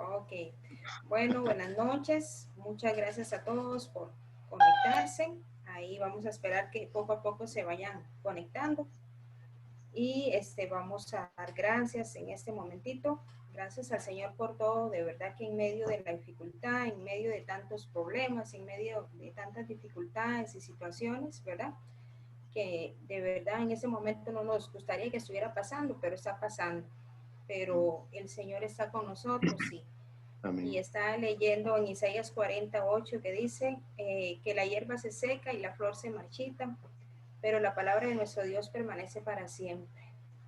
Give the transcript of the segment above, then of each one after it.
Ok. Bueno, buenas noches. Muchas gracias a todos por conectarse. Ahí vamos a esperar que poco a poco se vayan conectando. Y vamos a dar gracias en este momentito. Gracias al Señor por todo. De verdad que en medio de la dificultad, en medio de tantos problemas, en medio de tantas dificultades y situaciones, ¿verdad? Que de verdad en ese momento no nos gustaría que estuviera pasando, pero está pasando. Pero el Señor está con nosotros y Amén. está leyendo en Isaías 48 que dice que la hierba se seca y la flor se marchita, pero la palabra de nuestro Dios permanece para siempre.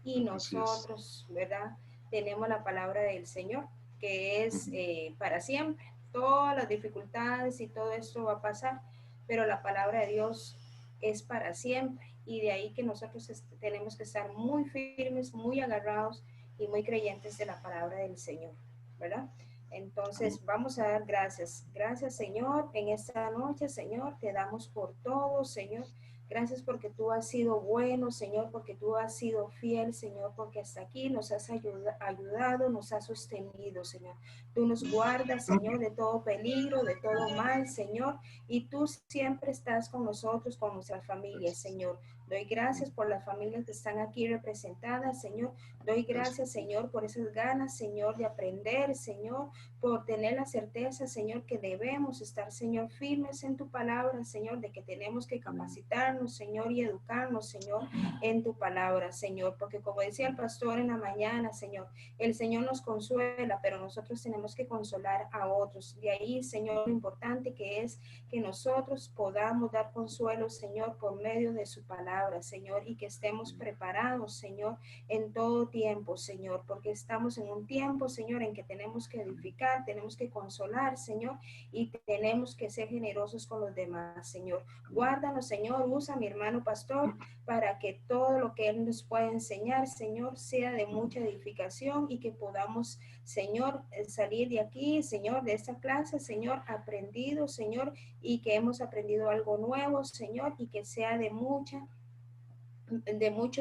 Y Así es. nosotros, ¿verdad? Tenemos la palabra del Señor, que es para siempre. Todas las dificultades y todo esto va a pasar, pero la palabra de Dios es para siempre. Y de ahí que nosotros tenemos que estar muy firmes, muy agarrados y muy creyentes de la palabra del Señor, ¿verdad? Amén. Entonces vamos a dar gracias. Gracias, Señor, en esta noche, Señor, te damos por todo, Señor. Gracias porque tú has sido bueno, Señor, porque tú has sido fiel, Señor, porque hasta aquí nos has ayudado, nos has sostenido, Señor. Tú nos guardas, Señor, de todo peligro, de todo mal, Señor, y tú siempre estás con nosotros, con nuestras familias, Gracias. Señor. Doy gracias por las familias que están aquí representadas, Señor. Doy gracias, Gracias. Señor, por esas ganas, Señor, de aprender, Señor, por tener la certeza, Señor, que debemos estar, Señor, firmes en tu palabra, Señor, de que tenemos que Amén. capacitarnos, Señor, y educarnos, Señor, en tu palabra, Señor, porque como decía el pastor en la mañana, Señor, el Señor nos consuela, pero nosotros tenemos que consolar a otros. De ahí, Señor, lo importante que es que nosotros podamos dar consuelo, Señor, por medio de su palabra, Señor, y que estemos preparados, Señor, en todo tiempo, Señor, porque estamos en un tiempo, Señor, en que tenemos que edificar, tenemos que consolar, Señor, y tenemos que ser generosos con los demás, Señor. Amén. Guárdanos, Señor, usa a mi hermano pastor para que todo lo que él nos pueda enseñar, Señor, sea de mucha edificación y que podamos, Señor, salir de aquí, Señor, de esta clase, Señor, aprendido, Señor, y que hemos aprendido algo nuevo, Señor, y que sea de mucho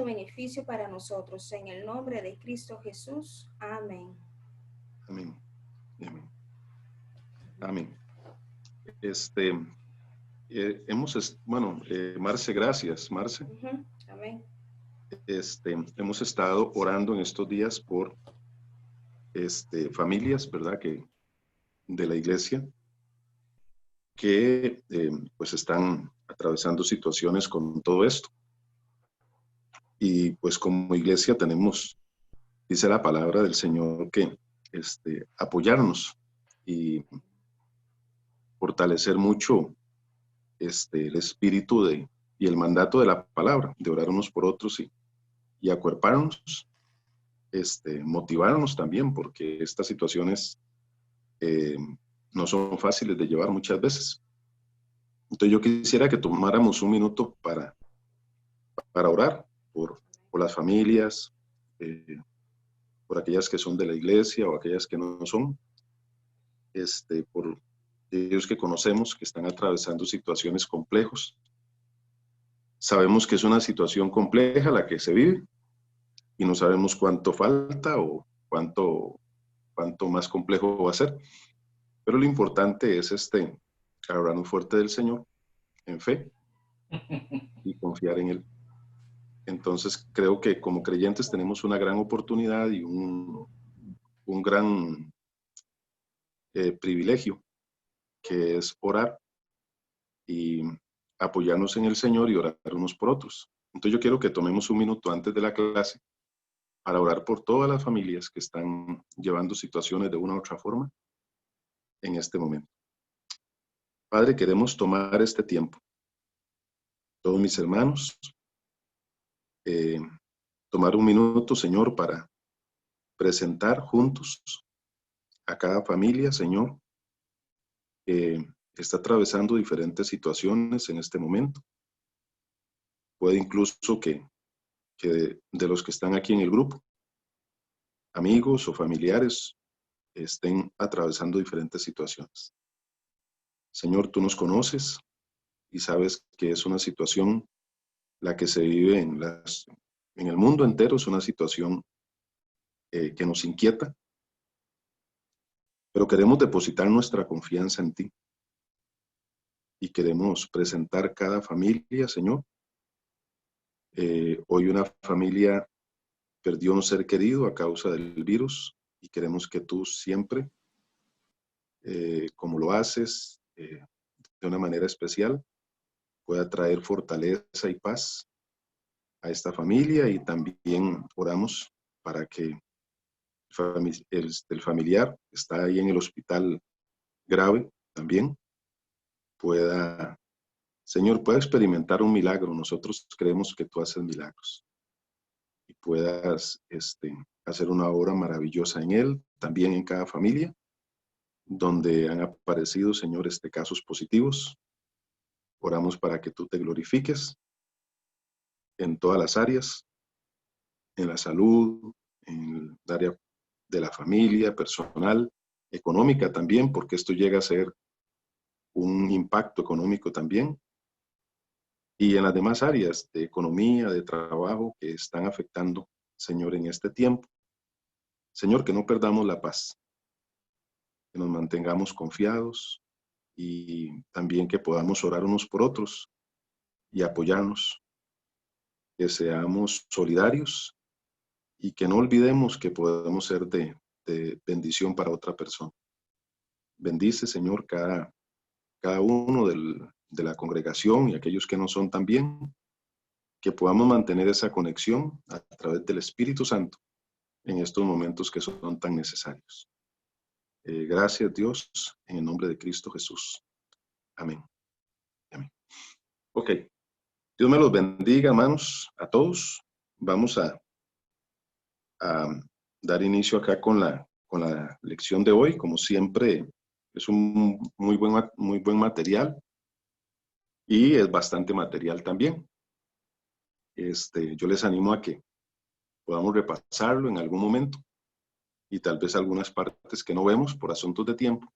beneficio para nosotros. En el nombre de Cristo Jesús. Amén. Amén. Amén. Amén. Este, Marce, gracias, Marce. Amén. Hemos estado orando en estos días por familias, ¿verdad? Que de la iglesia que pues están atravesando situaciones con todo esto. Y pues como iglesia tenemos, dice la palabra del Señor, que apoyarnos y fortalecer mucho el espíritu y el mandato de la palabra, de orar unos por otros y acuerparnos, motivarnos también, porque estas situaciones no son fáciles de llevar muchas veces. Entonces yo quisiera que tomáramos un minuto para orar por las familias, por aquellas que son de la iglesia o aquellas que no son, por ellos que conocemos que están atravesando situaciones complejas. Sabemos que es una situación compleja la que se vive y no sabemos cuánto falta o cuánto más complejo va a ser. Pero lo importante es agarrarnos fuerte del Señor en fe y confiar en Él. Entonces creo que como creyentes tenemos una gran oportunidad y un gran privilegio, que es orar y apoyarnos en el Señor y orar unos por otros. Entonces yo quiero que tomemos un minuto antes de la clase para orar por todas las familias que están llevando situaciones de una u otra forma en este momento. Padre, queremos tomar este tiempo. Todos mis hermanos, tomar un minuto, Señor, para presentar juntos a cada familia, Señor, que está atravesando diferentes situaciones en este momento. Puede incluso que de los que están aquí en el grupo, amigos o familiares, estén atravesando diferentes situaciones. Señor, tú nos conoces y sabes que es una situación la que se vive en el mundo entero, es una situación que nos inquieta. pero queremos depositar nuestra confianza en ti y queremos presentar cada familia, Señor. Hoy una familia perdió un ser querido a causa del virus y queremos que tú siempre, como lo haces, de una manera especial, pueda traer fortaleza y paz a esta familia, y también oramos para que el familiar está ahí en el hospital grave también pueda, Señor, pueda experimentar un milagro. Nosotros creemos que tú haces milagros y puedas hacer una obra maravillosa en él, también en cada familia, donde han aparecido, Señor, casos positivos. Oramos para que tú te glorifiques en todas las áreas, en la salud, en el área de la familia, personal, económica también, porque esto llega a ser un impacto económico también, y en las demás áreas de economía, de trabajo que están afectando, Señor, en este tiempo. Señor, que no perdamos la paz, que nos mantengamos confiados y también que podamos orar unos por otros y apoyarnos, que seamos solidarios y que no olvidemos que podemos ser de bendición para otra persona. Bendice, Señor, cada uno de la congregación y aquellos que no son también, que podamos mantener esa conexión a través del Espíritu Santo en estos momentos que son tan necesarios. Gracias, Dios, en el nombre de Cristo Jesús. Amén. Amén. Ok. Dios me los bendiga, hermanos, a todos. Vamos a dar inicio acá con la lección de hoy. Como siempre, es un muy buen material y es bastante material también. Yo les animo a que podamos repasarlo en algún momento, y tal vez algunas partes que no vemos por asuntos de tiempo,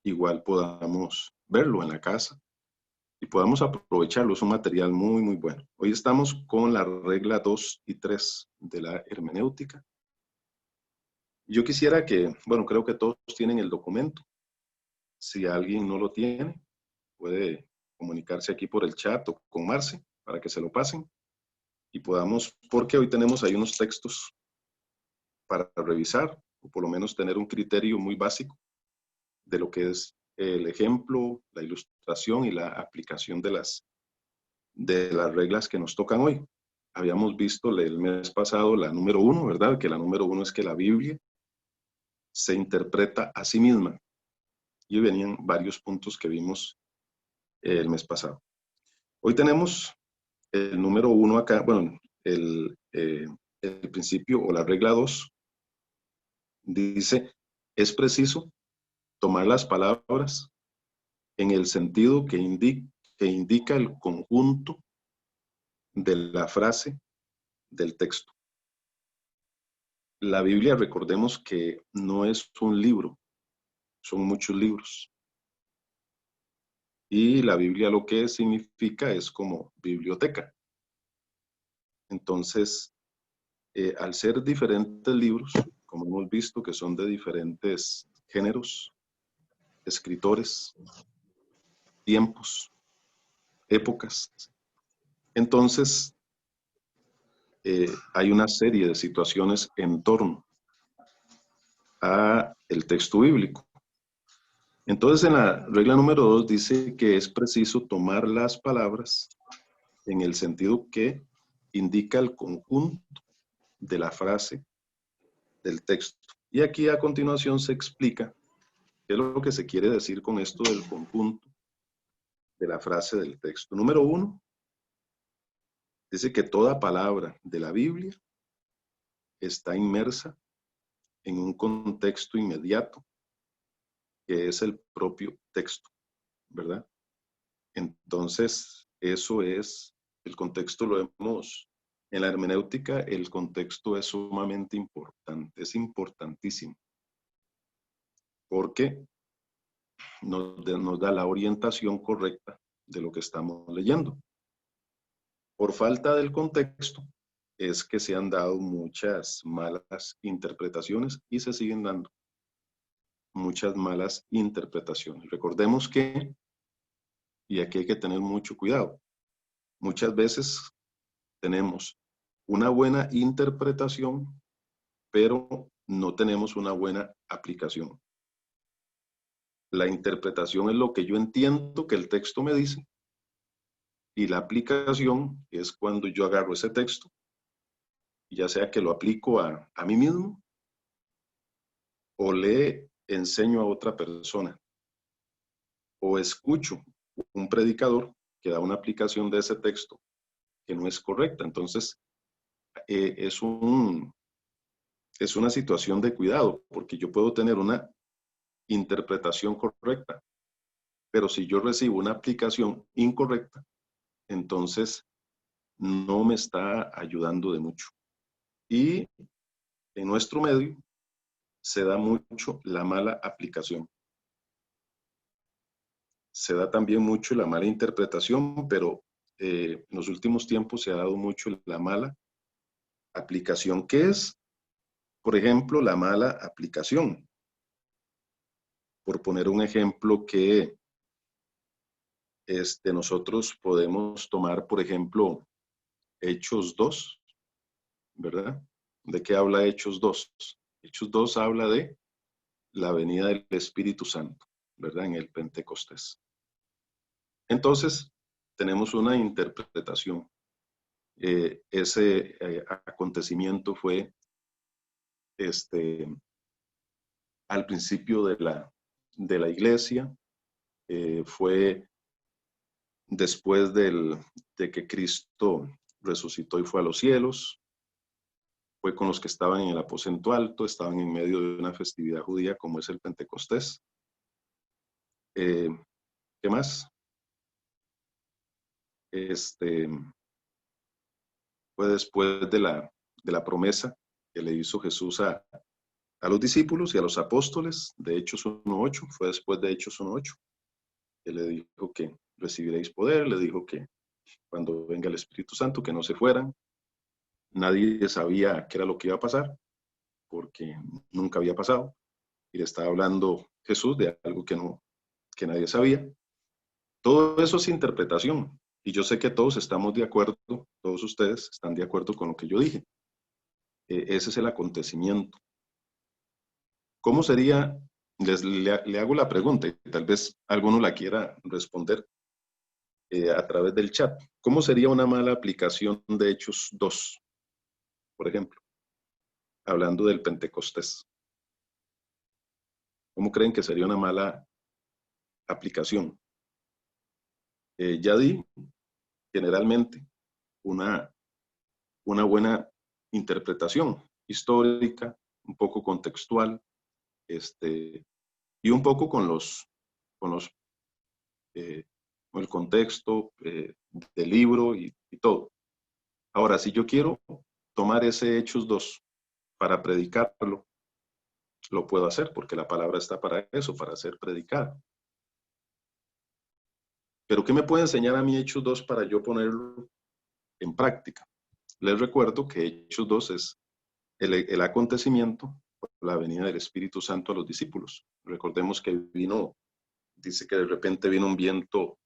igual podamos verlo en la casa y podamos aprovecharlo. Es un material muy, muy bueno. Hoy estamos con la regla 2 y 3 de la hermenéutica. Yo quisiera que, bueno, creo que todos tienen el documento. Si alguien no lo tiene, puede comunicarse aquí por el chat o con Marce para que se lo pasen y podamos, porque hoy tenemos ahí unos textos para revisar, o por lo menos tener un criterio muy básico de lo que es el ejemplo, la ilustración y la aplicación de las reglas que nos tocan hoy. Habíamos visto el mes pasado la número 1, ¿verdad? Que la número 1 es que la Biblia se interpreta a sí misma. Y venían varios puntos que vimos el mes pasado. Hoy tenemos el número 1 acá, bueno, el principio o la regla 2 dice, es preciso tomar las palabras en el sentido que indica el conjunto de la frase del texto. La Biblia, recordemos que no es un libro, son muchos libros. Y la Biblia lo que significa es como biblioteca. Entonces, al ser diferentes libros, como hemos visto, que son de diferentes géneros, escritores, tiempos, épocas, entonces hay una serie de situaciones en torno a el texto bíblico. Entonces, en la regla número 2 dice que es preciso tomar las palabras en el sentido que indica el conjunto de la frase del texto. Y aquí a continuación se explica qué es lo que se quiere decir con esto del conjunto de la frase del texto. Número 1, dice que toda palabra de la Biblia está inmersa en un contexto inmediato, que es el propio texto, ¿verdad? Entonces, eso es, el contexto lo vemos en la hermenéutica, el contexto es sumamente importante, es importantísimo, porque nos da la orientación correcta de lo que estamos leyendo. Por falta del contexto, es que se han dado muchas malas interpretaciones y se siguen dando. muchas malas interpretaciones. Recordemos que, y aquí hay que tener mucho cuidado, muchas veces tenemos una buena interpretación, pero no tenemos una buena aplicación. La interpretación es lo que yo entiendo que el texto me dice, y la aplicación es cuando yo agarro ese texto, ya sea que lo aplico a mí mismo o le enseño a otra persona o escucho un predicador que da una aplicación de ese texto que no es correcta. Entonces, es una situación de cuidado, porque yo puedo tener una interpretación correcta, pero si yo recibo una aplicación incorrecta, entonces no me está ayudando de mucho. Y en nuestro medio se da mucho la mala aplicación. Se da también mucho la mala interpretación, pero en los últimos tiempos se ha dado mucho la mala aplicación. ¿Qué es? Por ejemplo, la mala aplicación. Por poner un ejemplo que nosotros podemos tomar, por ejemplo, Hechos 2, ¿verdad? ¿De qué habla Hechos 2? Hechos 2 habla de la venida del Espíritu Santo, ¿verdad? En el Pentecostés. Entonces, tenemos una interpretación. Ese acontecimiento fue al principio de la iglesia, fue después de que Cristo resucitó y fue a los cielos, fue con los que estaban en el aposento alto, estaban en medio de una festividad judía como es el Pentecostés. ¿Qué más? Fue después de la promesa que le hizo Jesús a los discípulos y a los apóstoles de Hechos 1.8, fue después de Hechos 1.8, que le dijo que recibiréis poder, le dijo que cuando venga el Espíritu Santo, que no se fueran. Nadie sabía qué era lo que iba a pasar, porque nunca había pasado, y le estaba hablando Jesús de algo que nadie sabía. Todo eso es interpretación, y yo sé que todos estamos de acuerdo, todos ustedes están de acuerdo con lo que yo dije. Ese es el acontecimiento. ¿Cómo sería? Le hago la pregunta y tal vez alguno la quiera responder a través del chat. ¿Cómo sería una mala aplicación de Hechos 2, por ejemplo, hablando del Pentecostés? ¿Cómo creen que sería una mala aplicación? Ya di generalmente una buena interpretación histórica, un poco contextual, y un poco con el contexto del libro y todo. Ahora, si yo quiero tomar ese Hechos 2 para predicarlo, lo puedo hacer porque la palabra está para eso, para ser predicada. Pero ¿qué me puede enseñar a mí Hechos 2 para yo ponerlo en práctica? Les recuerdo que Hechos 2 es el acontecimiento, la venida del Espíritu Santo a los discípulos. Recordemos que dice que de repente vino un viento,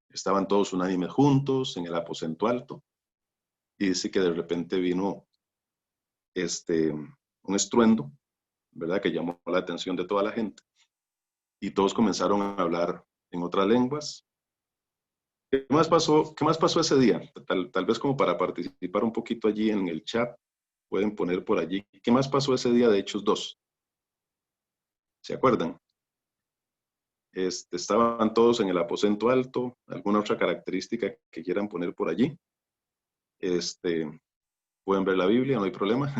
estaban todos unánimes juntos en el aposento alto, y dice que de repente vino un estruendo, ¿verdad? Que llamó la atención de toda la gente, y todos comenzaron a hablar en otras lenguas. ¿Qué más pasó? ¿Qué más pasó ese día? Tal vez como para participar un poquito allí en el chat, pueden poner por allí. ¿Qué más pasó ese día de Hechos 2? ¿Se acuerdan? Estaban todos en el aposento alto. ¿Alguna otra característica que quieran poner por allí? Pueden ver la Biblia, no hay problema.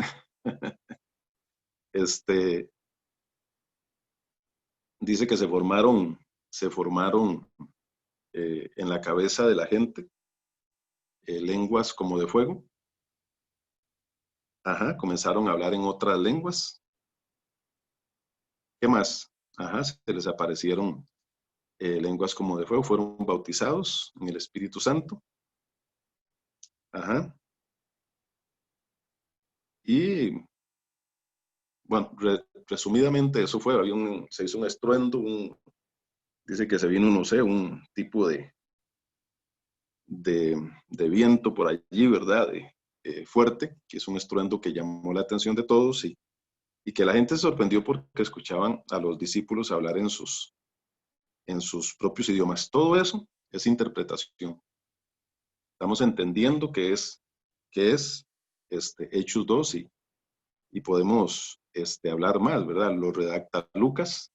Dice que se formaron en la cabeza de la gente lenguas como de fuego. Ajá, comenzaron a hablar en otras lenguas. ¿Qué más? Ajá, se les aparecieron lenguas como de fuego, fueron bautizados en el Espíritu Santo. Ajá. Y bueno, resumidamente eso fue, se hizo un estruendo, dice que se vino, no sé, un tipo de viento por allí, ¿verdad? Fuerte, que es un estruendo que llamó la atención de todos y que la gente se sorprendió porque escuchaban a los discípulos hablar en sus propios idiomas. Todo eso es interpretación. Estamos entendiendo que es Hechos 2 y podemos hablar más, ¿verdad? Lo redacta Lucas,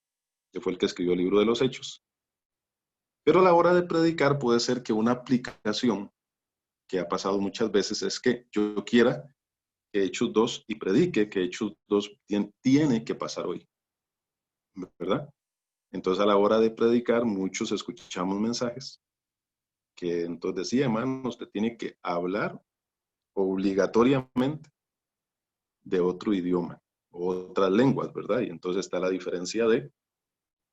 que fue el que escribió el libro de los Hechos. Pero a la hora de predicar puede ser que una aplicación que ha pasado muchas veces es que yo quiera que Hechos 2 y predique que Hechos 2 tiene que pasar hoy, ¿verdad? Entonces a la hora de predicar muchos escuchamos mensajes que entonces decía, hermano, usted tiene que hablar obligatoriamente de otro idioma, otras lenguas, ¿verdad? Y entonces está la diferencia de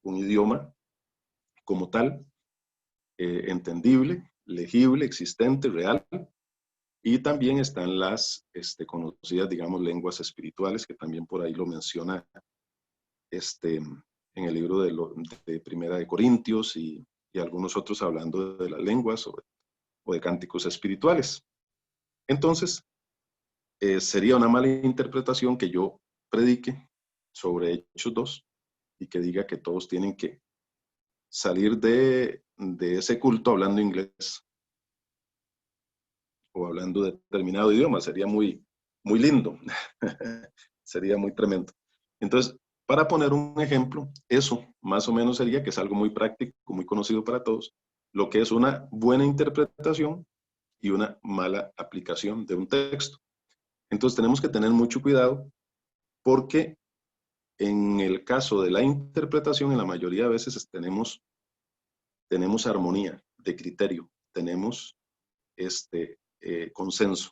un idioma como tal, entendible, legible, existente, real, y también están las conocidas, digamos, lenguas espirituales, que también por ahí lo menciona en el libro de Primera de Corintios y algunos otros hablando de las lenguas o de cánticos espirituales. Entonces, sería una mala interpretación que yo predique sobre Hechos 2 y que diga que todos tienen que salir de ese culto hablando inglés o hablando determinado idioma. Sería muy, muy lindo. Sería muy tremendo. Entonces, para poner un ejemplo, eso más o menos sería que es algo muy práctico, muy conocido para todos, lo que es una buena interpretación y una mala aplicación de un texto. Entonces tenemos que tener mucho cuidado porque en el caso de la interpretación, en la mayoría de veces tenemos armonía de criterio, tenemos consenso,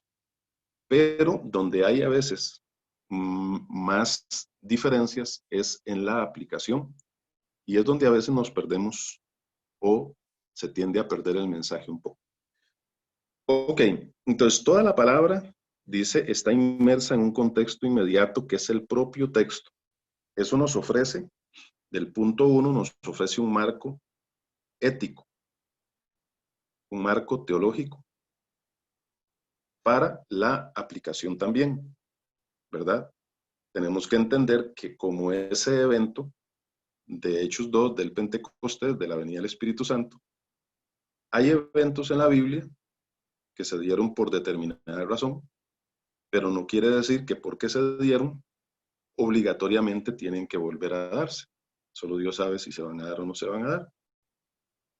pero donde hay a veces más diferencias es en la aplicación y es donde a veces nos perdemos o se tiende a perder el mensaje un poco. Ok, entonces toda la palabra, dice, está inmersa en un contexto inmediato que es el propio texto. Eso nos ofrece, del punto 1, nos ofrece un marco ético, un marco teológico para la aplicación también, ¿verdad? Tenemos que entender que como ese evento de Hechos 2 del Pentecostés, de la venida del Espíritu Santo, hay eventos en la Biblia que se dieron por determinada razón, pero no quiere decir que porque se dieron, obligatoriamente tienen que volver a darse. Solo Dios sabe si se van a dar o no se van a dar.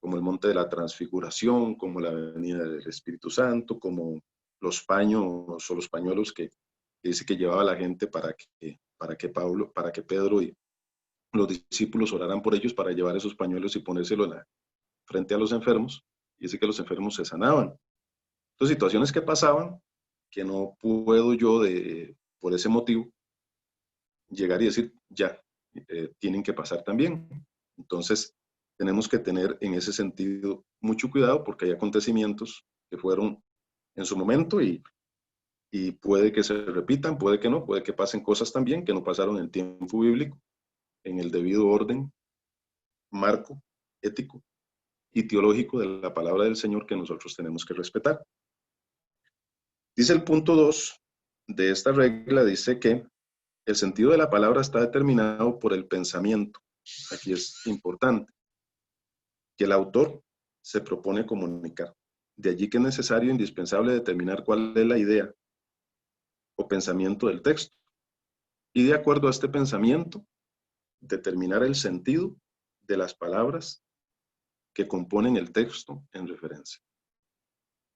Como el monte de la transfiguración, como la venida del Espíritu Santo, como los paños o los pañuelos que dice que llevaba la gente para que Pedro y los discípulos oraran por ellos para llevar esos pañuelos y ponérselo frente a los enfermos. Y dice que los enfermos se sanaban. Entonces, situaciones que pasaban que no puedo yo, por ese motivo, llegar y decir, ya, tienen que pasar también. Entonces, tenemos que tener en ese sentido mucho cuidado porque hay acontecimientos que fueron en su momento y puede que se repitan, puede que no, puede que pasen cosas también que no pasaron en tiempo bíblico, en el debido orden, marco, ético y teológico de la palabra del Señor que nosotros tenemos que respetar. Dice el punto 2 de esta regla, dice que el sentido de la palabra está determinado por el pensamiento. Aquí es importante que el autor se propone comunicar. De allí que es necesario e indispensable determinar cuál es la idea o pensamiento del texto. Y de acuerdo a este pensamiento, determinar el sentido de las palabras que componen el texto en referencia.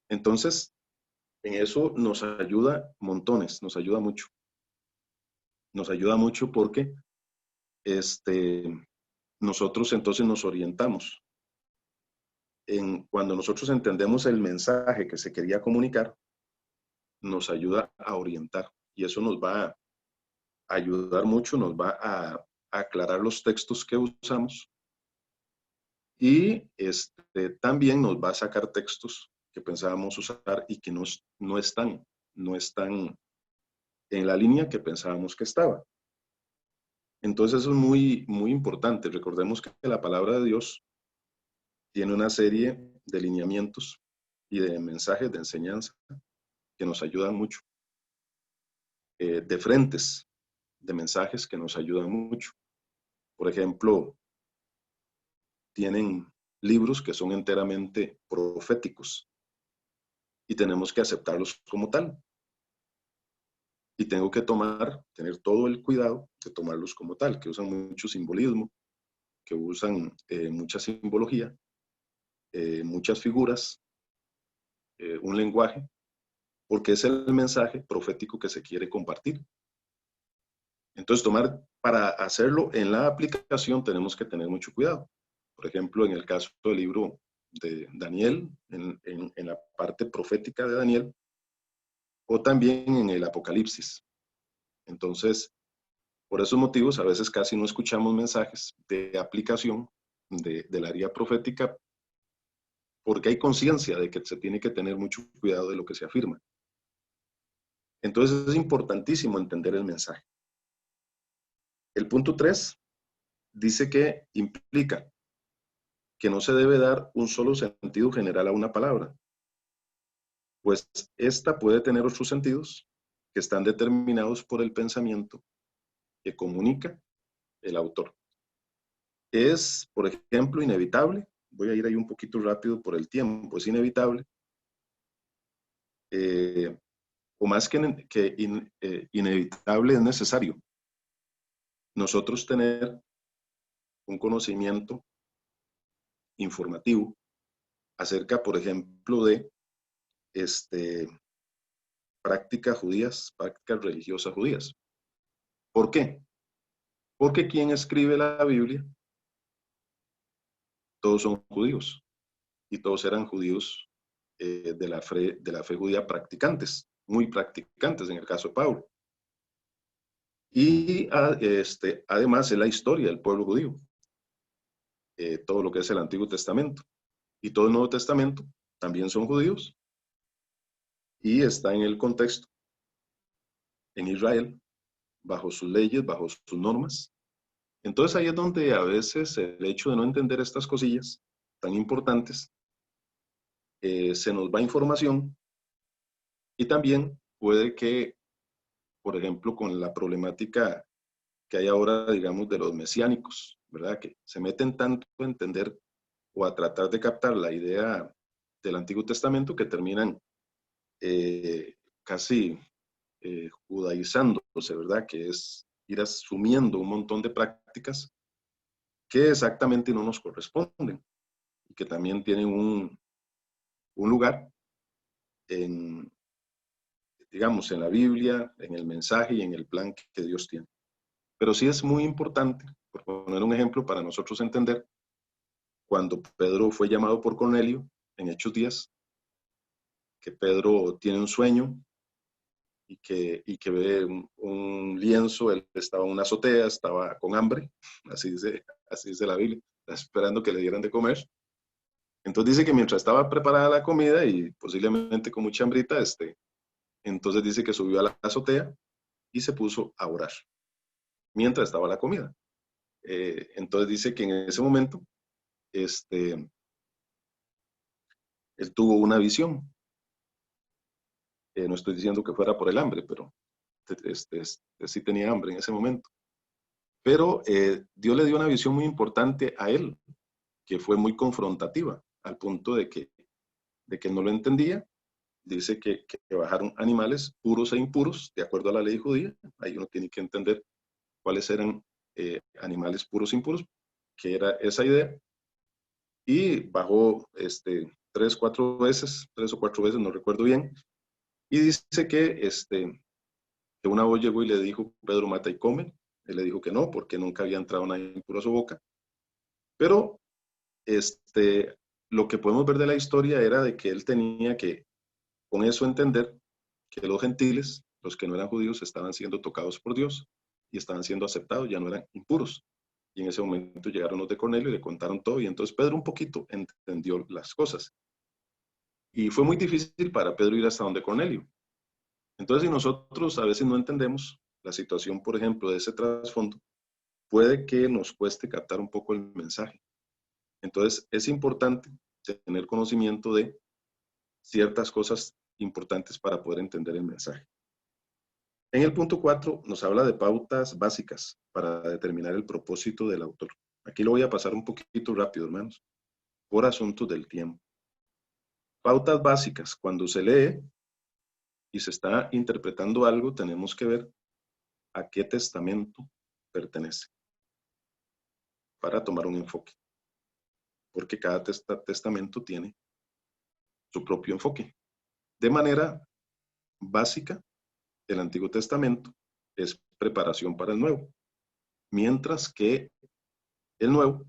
Entonces, en eso nos ayuda montones, nos ayuda mucho. Nos ayuda mucho porque nosotros entonces nos orientamos. Cuando nosotros entendemos el mensaje que se quería comunicar, nos ayuda a orientar y eso nos va a ayudar mucho, nos va a aclarar los textos que usamos y también nos va a sacar textos que pensábamos usar y que no están en la línea que pensábamos que estaba. Entonces eso es muy, muy importante. Recordemos que la palabra de Dios tiene una serie de lineamientos y de mensajes de enseñanza que nos ayudan mucho, de frentes de mensajes que nos ayudan mucho. Por ejemplo, tienen libros que son enteramente proféticos y tenemos que aceptarlos como tal. Y tengo que tener todo el cuidado de tomarlos como tal, que usan mucho simbolismo, que usan mucha simbología, muchas figuras, un lenguaje, porque es el mensaje profético que se quiere compartir. Entonces, para hacerlo en la aplicación tenemos que tener mucho cuidado. Por ejemplo, en el caso del libro de Daniel, en la parte profética de Daniel, o también en el Apocalipsis. Entonces, por esos motivos, a veces casi no escuchamos mensajes de aplicación del área profética, porque hay conciencia de que se tiene que tener mucho cuidado de lo que se afirma. Entonces, es importantísimo entender el mensaje. El punto 3 dice que implica que no se debe dar un solo sentido general a una palabra, pues esta puede tener otros sentidos que están determinados por el pensamiento que comunica el autor. Es, por ejemplo, inevitable, voy a ir ahí un poquito rápido por el tiempo, es inevitable, o más inevitable, es necesario nosotros tener un conocimiento informativo acerca, por ejemplo, de prácticas judías, prácticas religiosas judías. ¿Por qué? Porque quien escribe la Biblia, todos son judíos, y todos eran judíos de la fe judía practicantes, muy practicantes en el caso de Pablo. Y además es la historia del pueblo judío, todo lo que es el Antiguo Testamento. Y todo el Nuevo Testamento también son judíos y está en el contexto, en Israel, bajo sus leyes, bajo sus normas. Entonces ahí es donde a veces el hecho de no entender estas cosillas tan importantes, se nos va información y también puede que, por ejemplo, con la problemática que hay ahora, digamos, de los mesiánicos, ¿verdad? Que se meten tanto a entender o a tratar de captar la idea del Antiguo Testamento que terminan casi judaizándose, ¿verdad? Que es ir asumiendo un montón de prácticas que exactamente no nos corresponden y que también tienen un lugar en, digamos, en la Biblia, en el mensaje y en el plan que Dios tiene. Pero sí es muy importante, por poner un ejemplo, para nosotros entender, cuando Pedro fue llamado por Cornelio, en Hechos 10, que Pedro tiene un sueño y que ve un lienzo, él estaba en una azotea, estaba con hambre, así dice la Biblia, esperando que le dieran de comer. Entonces dice que mientras estaba preparada la comida y posiblemente con mucha hambrita, entonces dice que subió a la azotea y se puso a orar mientras estaba la comida. Entonces dice que en ese momento, él tuvo una visión. No estoy diciendo que fuera por el hambre, pero sí tenía hambre en ese momento. Pero Dios le dio una visión muy importante a él, que fue muy confrontativa, al punto de que no lo entendía. Dice que bajaron animales puros e impuros, de acuerdo a la ley judía. Ahí uno tiene que entender cuáles eran animales puros e impuros, que era esa idea. Y bajó 3 o 4 veces, no recuerdo bien. Y dice que una voz llegó y le dijo, Pedro, mata y come. Él le dijo que no, porque nunca había entrado nada impuro a su boca. Pero lo que podemos ver de la historia era de que él tenía que, con eso, entender que los gentiles, los que no eran judíos, estaban siendo tocados por Dios y estaban siendo aceptados, ya no eran impuros. Y en ese momento llegaron los de Cornelio y le contaron todo, y entonces Pedro un poquito entendió las cosas. Y fue muy difícil para Pedro ir hasta donde Cornelio. Entonces, si nosotros a veces no entendemos la situación, por ejemplo, de ese trasfondo, puede que nos cueste captar un poco el mensaje. Entonces, es importante tener conocimiento de ciertas cosas importantes para poder entender el mensaje. En el punto 4 nos habla de pautas básicas para determinar el propósito del autor. Aquí lo voy a pasar un poquito rápido, hermanos, por asuntos del tiempo. Pautas básicas. Cuando se lee y se está interpretando algo, tenemos que ver a qué testamento pertenece para tomar un enfoque, porque cada testamento tiene su propio enfoque. De manera básica, el Antiguo Testamento es preparación para el Nuevo, mientras que el Nuevo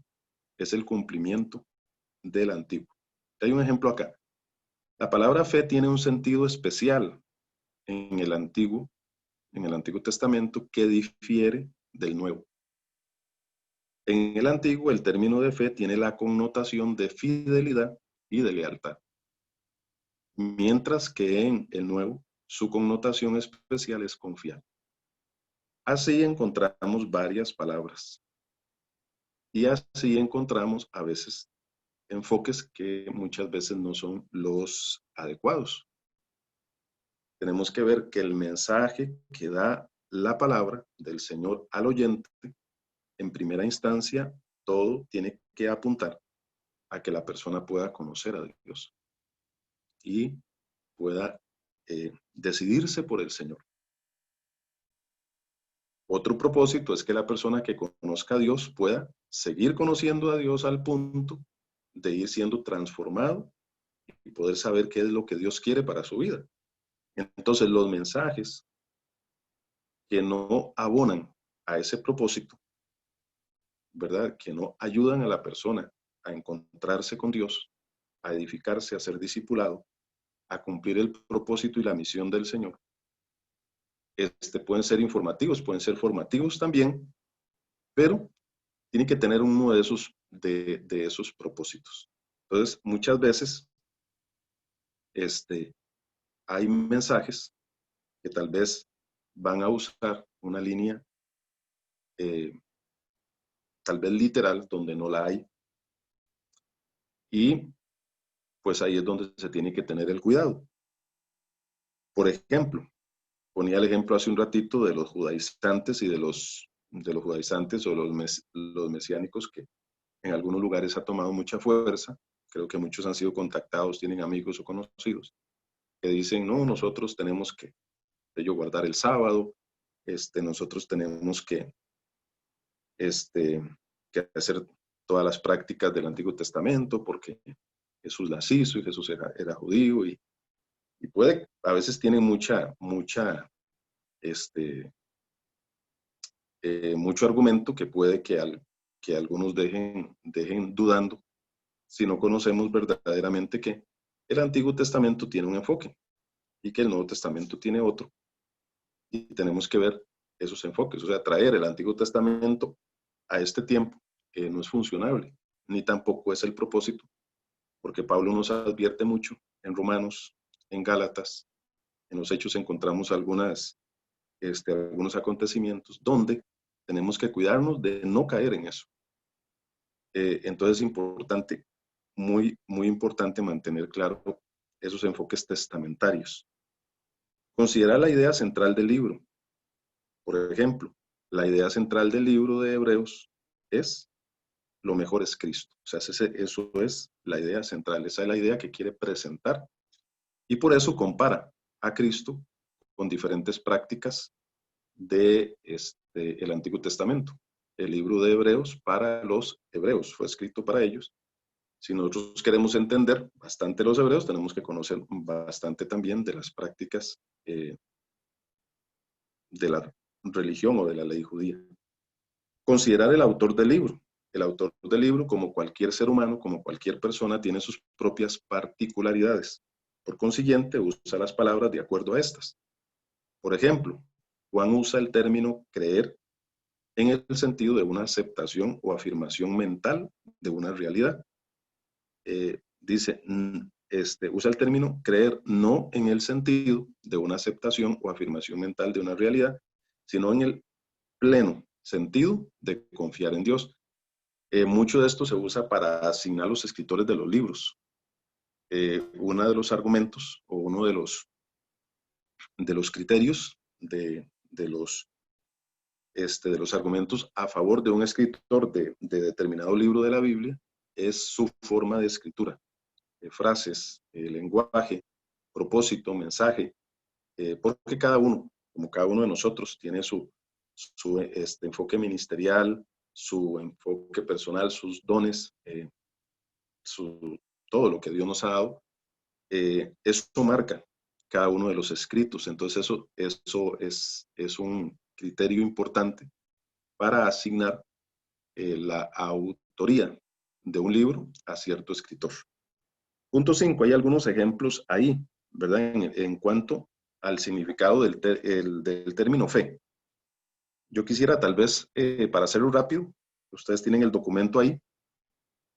es el cumplimiento del Antiguo. Hay un ejemplo acá. La palabra fe tiene un sentido especial en el Antiguo Testamento que difiere del Nuevo. En el Antiguo, el término de fe tiene la connotación de fidelidad y de lealtad, mientras que en el Nuevo, su connotación especial es confiar. Así encontramos varias palabras y así encontramos a veces enfoques que muchas veces no son los adecuados. Tenemos que ver que el mensaje que da la palabra del Señor al oyente, en primera instancia, todo tiene que apuntar a que la persona pueda conocer a Dios y pueda decidirse por el Señor. Otro propósito es que la persona que conozca a Dios pueda seguir conociendo a Dios al punto de ir siendo transformado y poder saber qué es lo que Dios quiere para su vida. Entonces, los mensajes que no abonan a ese propósito, ¿verdad? Que no ayudan a la persona a encontrarse con Dios, a edificarse, a ser discipulado, a cumplir el propósito y la misión del Señor. Pueden ser informativos, pueden ser formativos también, pero tienen que tener uno de esos propósitos. Entonces, muchas veces hay mensajes que tal vez van a usar una línea tal vez literal, donde no la hay. Y pues ahí es donde se tiene que tener el cuidado. Por ejemplo, ponía el ejemplo hace un ratito de los judaizantes y de los judaizantes o los mesiánicos que en algunos lugares ha tomado mucha fuerza. Creo que muchos han sido contactados, tienen amigos o conocidos que dicen, no, nosotros tenemos que guardar el sábado, nosotros tenemos que hacer todas las prácticas del Antiguo Testamento porque Jesús las hizo y Jesús era judío y puede, a veces tiene mucho argumento que puede que algunos dejen dudando si no conocemos verdaderamente que el Antiguo Testamento tiene un enfoque y que el Nuevo Testamento tiene otro. Y tenemos que ver esos enfoques, o sea, traer el Antiguo Testamento a este tiempo no es funcionable, ni tampoco es el propósito, porque Pablo nos advierte mucho en Romanos, en Gálatas, en los Hechos encontramos algunos acontecimientos donde tenemos que cuidarnos de no caer en eso. Entonces es importante, muy, muy importante mantener claro esos enfoques testamentarios. Considerar la idea central del libro. Por ejemplo, la idea central del libro de Hebreos es lo mejor es Cristo. O sea, eso es la idea central, esa es la idea que quiere presentar. Y por eso compara a Cristo con diferentes prácticas de el Antiguo Testamento. El libro de Hebreos para los hebreos fue escrito para ellos. Si nosotros queremos entender bastante los hebreos, tenemos que conocer bastante también de las prácticas de la religión o de la ley judía. Considerar el autor del libro. El autor del libro, como cualquier ser humano, como cualquier persona, tiene sus propias particularidades. Por consiguiente, usa las palabras de acuerdo a estas. Por ejemplo, Juan usa el término creer en el sentido de una aceptación o afirmación mental de una realidad. Usa el término creer no en el sentido de una aceptación o afirmación mental de una realidad, sino en el pleno sentido de confiar en Dios. Mucho de esto se usa para asignar los escritores de los libros. Uno de los argumentos o uno de los criterios de los argumentos a favor de un escritor de determinado libro de la Biblia es su forma de escritura, frases, lenguaje, propósito, mensaje, porque como cada uno de nosotros, tiene su enfoque ministerial, su enfoque personal, sus dones, todo lo que Dios nos ha dado. Eso marca cada uno de los escritos. Entonces eso es un criterio importante para asignar la autoría de un libro a cierto escritor. Punto 5. Hay algunos ejemplos ahí, ¿verdad? En cuanto al significado del término fe. Yo quisiera tal vez, para hacerlo rápido, ustedes tienen el documento ahí,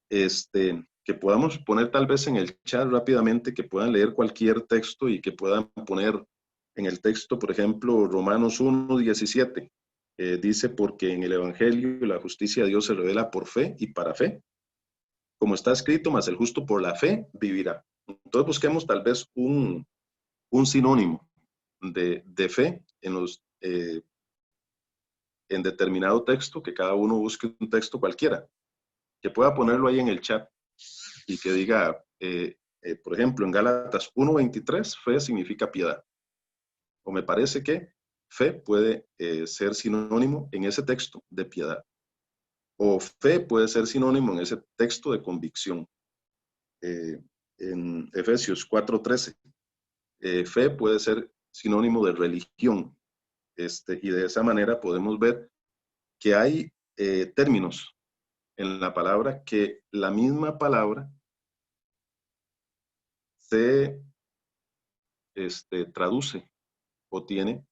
que podamos poner tal vez en el chat rápidamente, que puedan leer cualquier texto y que puedan poner en el texto, por ejemplo, Romanos 1:17. Dice, porque en el Evangelio la justicia de Dios se revela por fe y para fe. Como está escrito, mas el justo por la fe vivirá. Entonces busquemos tal vez un sinónimo de fe en determinado texto, que cada uno busque un texto cualquiera, que pueda ponerlo ahí en el chat y que diga, por ejemplo, en Gálatas 1:23, fe significa piedad. O me parece que fe puede ser sinónimo en ese texto de piedad. O fe puede ser sinónimo en ese texto de convicción. En Efesios 4:13, fe puede ser sinónimo de religión. Y de esa manera podemos ver que hay términos en la palabra que la misma palabra se traduce o tiene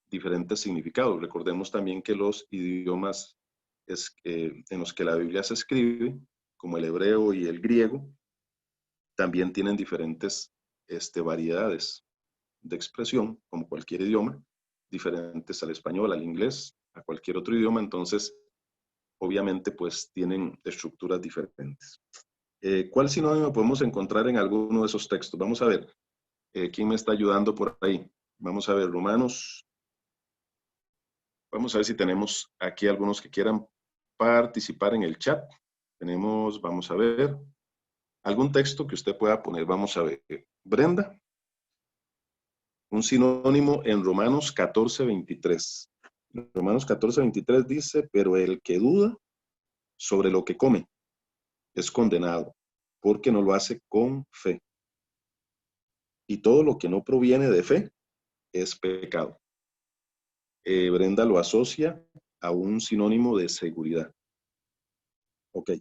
diferentes significados. Recordemos también que los idiomas en los que la Biblia se escribe, como el hebreo y el griego, también tienen diferentes variedades de expresión, como cualquier idioma, diferentes al español, al inglés, a cualquier otro idioma. Entonces, obviamente, pues tienen estructuras diferentes. ¿Cuál sinónimo podemos encontrar en alguno de esos textos? Vamos a ver. ¿Quién me está ayudando por ahí? Vamos a ver, Romanos. Vamos a ver si tenemos aquí algunos que quieran participar en el chat. Vamos a ver, algún texto que usted pueda poner. Vamos a ver. Brenda, un sinónimo en Romanos 14:23. Romanos 14:23 dice, pero el que duda sobre lo que come es condenado, porque no lo hace con fe. Y todo lo que no proviene de fe es pecado. Brenda lo asocia a un sinónimo de seguridad. Ok,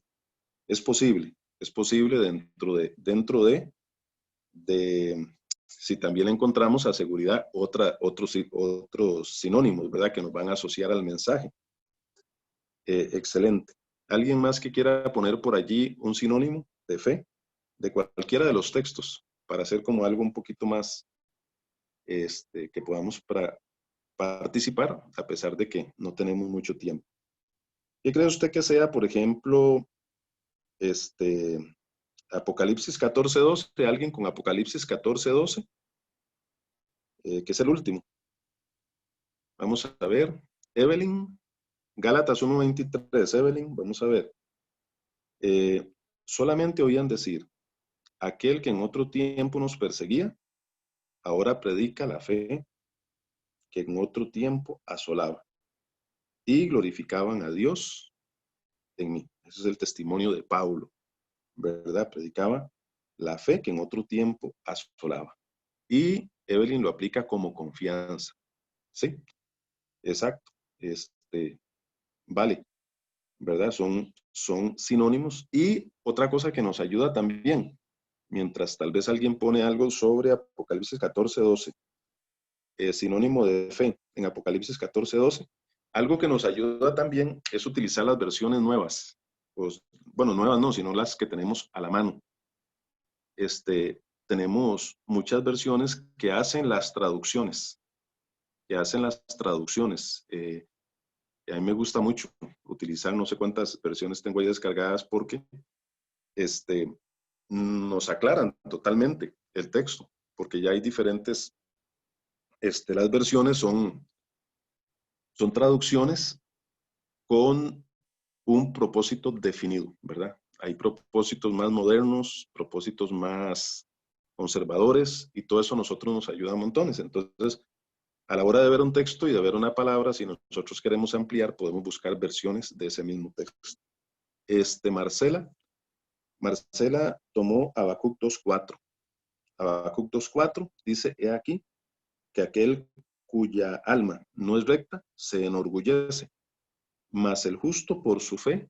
es posible dentro de si también encontramos a seguridad otros sinónimos, ¿verdad? Que nos van a asociar al mensaje. Excelente. ¿Alguien más que quiera poner por allí un sinónimo de fe de cualquiera de los textos para hacer como algo un poquito más que podamos participar a pesar de que no tenemos mucho tiempo? ¿Qué cree usted que sea, por ejemplo, Apocalipsis 14:12? ¿Alguien con Apocalipsis 14:12? Que es el último. Vamos a ver. Evelyn, Gálatas 1:23. Evelyn, vamos a ver. Solamente oían decir, aquel que en otro tiempo nos perseguía, ahora predica la fe que en otro tiempo asolaba. Y glorificaban a Dios en mí. Ese es el testimonio de Pablo, ¿verdad? Predicaba la fe que en otro tiempo asolaba. Y Evelyn lo aplica como confianza. ¿Sí? Exacto. Vale, ¿verdad? Son sinónimos. Y otra cosa que nos ayuda también, mientras tal vez alguien pone algo sobre Apocalipsis 14:12, sinónimo de fe en Apocalipsis 14:12, algo que nos ayuda también es utilizar las versiones nuevas. Pues, bueno, nuevas no, sino las que tenemos a la mano. Tenemos muchas versiones que hacen las traducciones. A mí me gusta mucho utilizar, no sé cuántas versiones tengo ahí descargadas porque nos aclaran totalmente el texto, porque ya hay diferentes, las versiones son traducciones con un propósito definido, ¿verdad? Hay propósitos más modernos, propósitos más conservadores, y todo eso a nosotros nos ayuda a montones. Entonces, a la hora de ver un texto y de ver una palabra, si nosotros queremos ampliar, podemos buscar versiones de ese mismo texto. Marcela tomó Habacuc 2:4. Habacuc 2:4 dice, he aquí que aquel cuya alma no es recta se enorgullece, mas el justo por su fe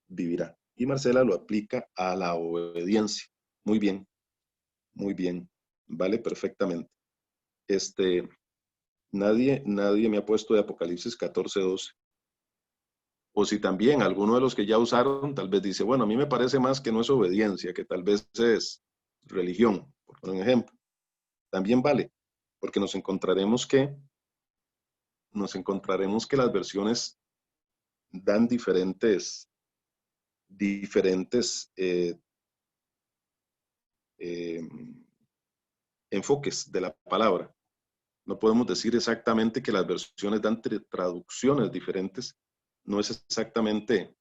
vivirá. Y Marcela lo aplica a la obediencia. Muy bien, muy bien. Vale perfectamente. Nadie me ha puesto de Apocalipsis 14:12. O si también alguno de los que ya usaron, tal vez dice, bueno, a mí me parece más que no es obediencia, que tal vez es religión, por poner un ejemplo. También vale, porque nos encontraremos que las versiones dan diferentes eh, enfoques de la palabra. No podemos decir exactamente que las versiones dan traducciones diferentes. No es exactamente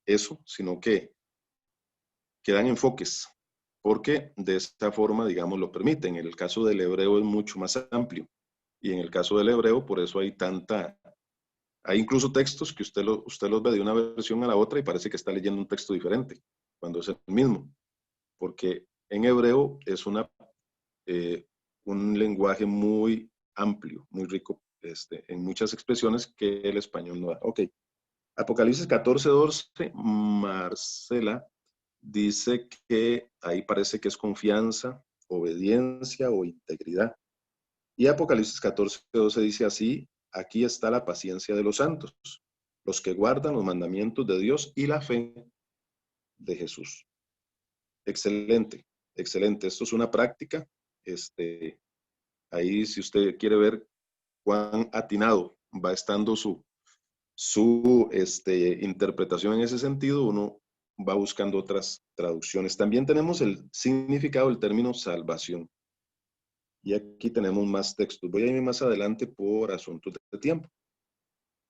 eso, sino que dan enfoques, porque de esta forma, digamos, lo permiten. En el caso del hebreo es mucho más amplio, y en el caso del hebreo, por eso hay incluso textos que usted los ve de una versión a la otra y parece que está leyendo un texto diferente, cuando es el mismo, porque en hebreo es un lenguaje muy amplio, muy rico, en muchas expresiones que el español no da. Ok, Apocalipsis 14:12, Marcela dice que ahí parece que es confianza, obediencia o integridad. Y Apocalipsis 14:12 dice así, aquí está la paciencia de los santos, los que guardan los mandamientos de Dios y la fe de Jesús. Excelente, excelente. Esto es una práctica. Ahí, si usted quiere ver cuán atinado va estando su interpretación en ese sentido, uno va buscando otras traducciones. También tenemos el significado del término salvación. Y aquí tenemos más textos. Voy a ir más adelante por asuntos de tiempo.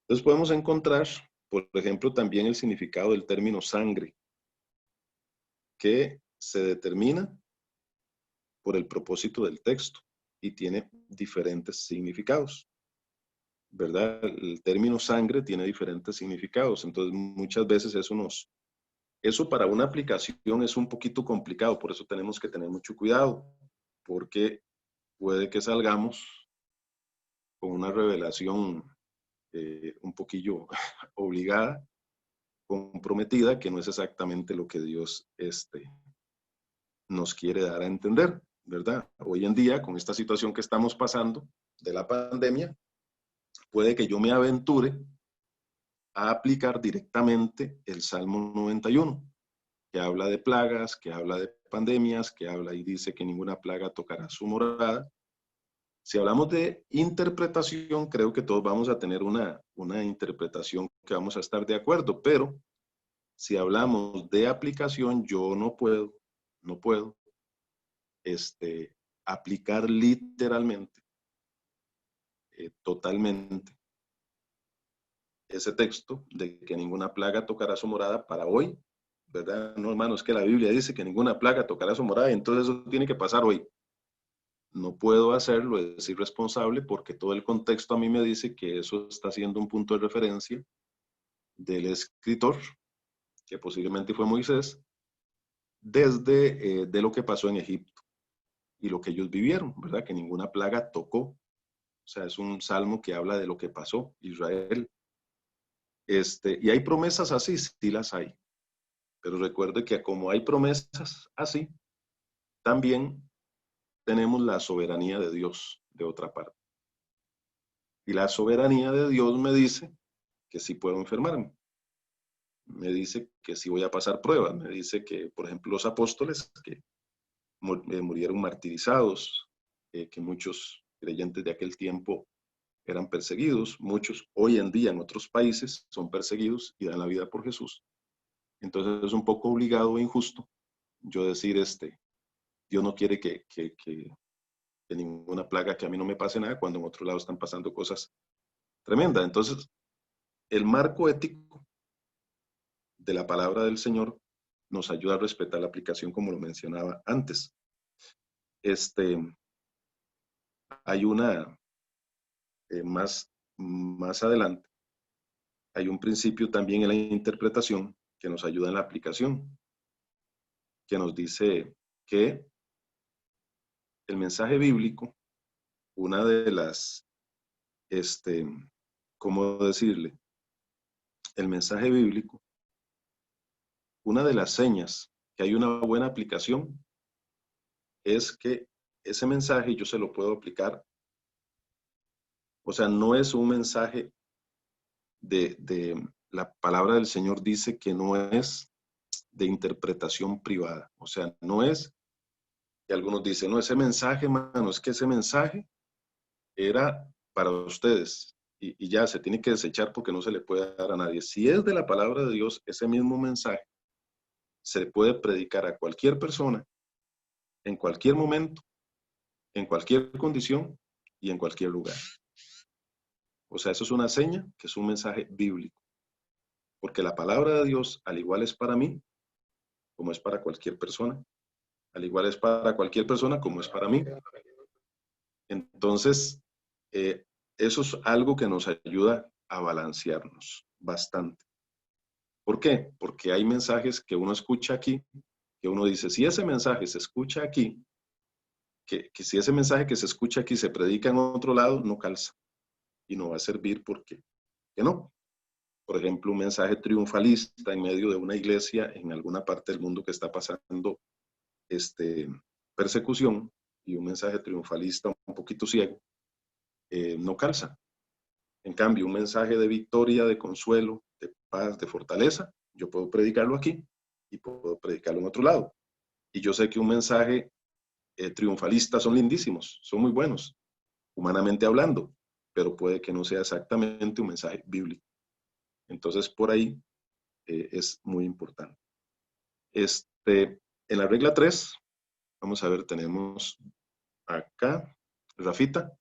Entonces podemos encontrar, por ejemplo, también el significado del término sangre, que se determina por el propósito del texto y tiene diferentes significados, ¿verdad? El término sangre tiene diferentes significados, entonces muchas veces eso para una aplicación es un poquito complicado, por eso tenemos que tener mucho cuidado, porque puede que salgamos con una revelación un poquillo obligada, comprometida, que no es exactamente lo que Dios nos quiere dar a entender, ¿verdad? Hoy en día, con esta situación que estamos pasando de la pandemia, puede que yo me aventure a aplicar directamente el Salmo 91, que habla de plagas, que habla de pandemias, que habla y dice que ninguna plaga tocará su morada. Si hablamos de interpretación, creo que todos vamos a tener una interpretación que vamos a estar de acuerdo, pero si hablamos de aplicación, yo no puedo aplicar literalmente, totalmente, ese texto de que ninguna plaga tocará su morada para hoy, ¿verdad? No, hermano, es que la Biblia dice que ninguna plaga tocará su morada, y entonces eso tiene que pasar hoy. No puedo hacerlo, es irresponsable, porque todo el contexto a mí me dice que eso está siendo un punto de referencia del escritor, que posiblemente fue Moisés, desde de lo que pasó en Egipto y lo que ellos vivieron, ¿verdad? Que ninguna plaga tocó. O sea, es un salmo que habla de lo que pasó Israel. Y hay promesas así, sí las hay. Pero recuerde que como hay promesas así, también tenemos la soberanía de Dios de otra parte. Y la soberanía de Dios me dice que sí puedo enfermarme. Me dice que sí voy a pasar pruebas. Me dice que, por ejemplo, los apóstoles que murieron martirizados, que muchos creyentes de aquel tiempo eran perseguidos, muchos hoy en día en otros países son perseguidos y dan la vida por Jesús. Entonces es un poco obligado e injusto yo decir, Dios no quiere que ninguna plaga, que a mí no me pase nada, cuando en otro lado están pasando cosas tremendas. Entonces, el marco ético de la palabra del Señor nos ayuda a respetar la aplicación, como lo mencionaba antes. Hay una, más adelante, hay un principio también en la interpretación que nos ayuda en la aplicación, que nos dice que el mensaje bíblico, una de las, ¿cómo decirle? El mensaje bíblico, una de las señas que hay una buena aplicación es que ese mensaje yo se lo puedo aplicar, o sea, no es un mensaje la palabra del Señor dice que no es de interpretación privada, o sea, no es, y algunos dicen, no, ese mensaje, mano, es que ese mensaje era para ustedes, y ya se tiene que desechar porque no se le puede dar a nadie. Si es de la palabra de Dios, ese mismo mensaje se puede predicar a cualquier persona, en cualquier momento, en cualquier condición y en cualquier lugar. O sea, eso es una seña que es un mensaje bíblico. Porque la palabra de Dios, al igual es para mí, como es para cualquier persona, al igual es para cualquier persona como es para mí. Entonces, eso es algo que nos ayuda a balancearnos bastante. ¿Por qué? Porque hay mensajes que uno escucha aquí, que uno dice, si ese mensaje se escucha aquí, que si ese mensaje que se escucha aquí se predica en otro lado, no calza y no va a servir porque que no. Por ejemplo, un mensaje triunfalista en medio de una iglesia en alguna parte del mundo que está pasando persecución, y un mensaje triunfalista un poquito ciego, no calza. En cambio, un mensaje de victoria, de consuelo, de paz, de fortaleza, yo puedo predicarlo aquí y puedo predicarlo en otro lado. Y yo sé que un mensaje triunfalista son lindísimos, son muy buenos, humanamente hablando, pero puede que no sea exactamente un mensaje bíblico. Entonces, por ahí es muy importante. En la regla 3, vamos a ver, tenemos acá, Rafita.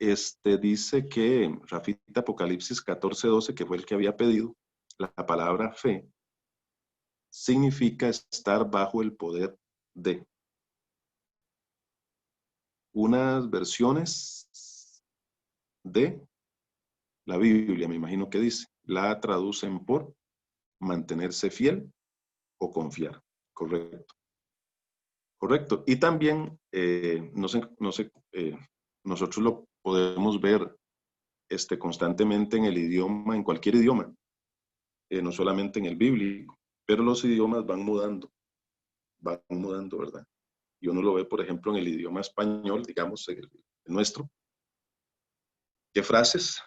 Dice que Rafita Apocalipsis 14:12, que fue el que había pedido, la palabra fe significa estar bajo el poder de. Unas versiones de la Biblia, me imagino que dice, la traducen por mantenerse fiel o confiar. Correcto. Correcto. Y también, nosotros lo podemos ver constantemente en el idioma, en cualquier idioma, no solamente en el bíblico, pero los idiomas van mudando, ¿verdad? Y uno lo ve, por ejemplo, en el idioma español, digamos, el nuestro, qué frases,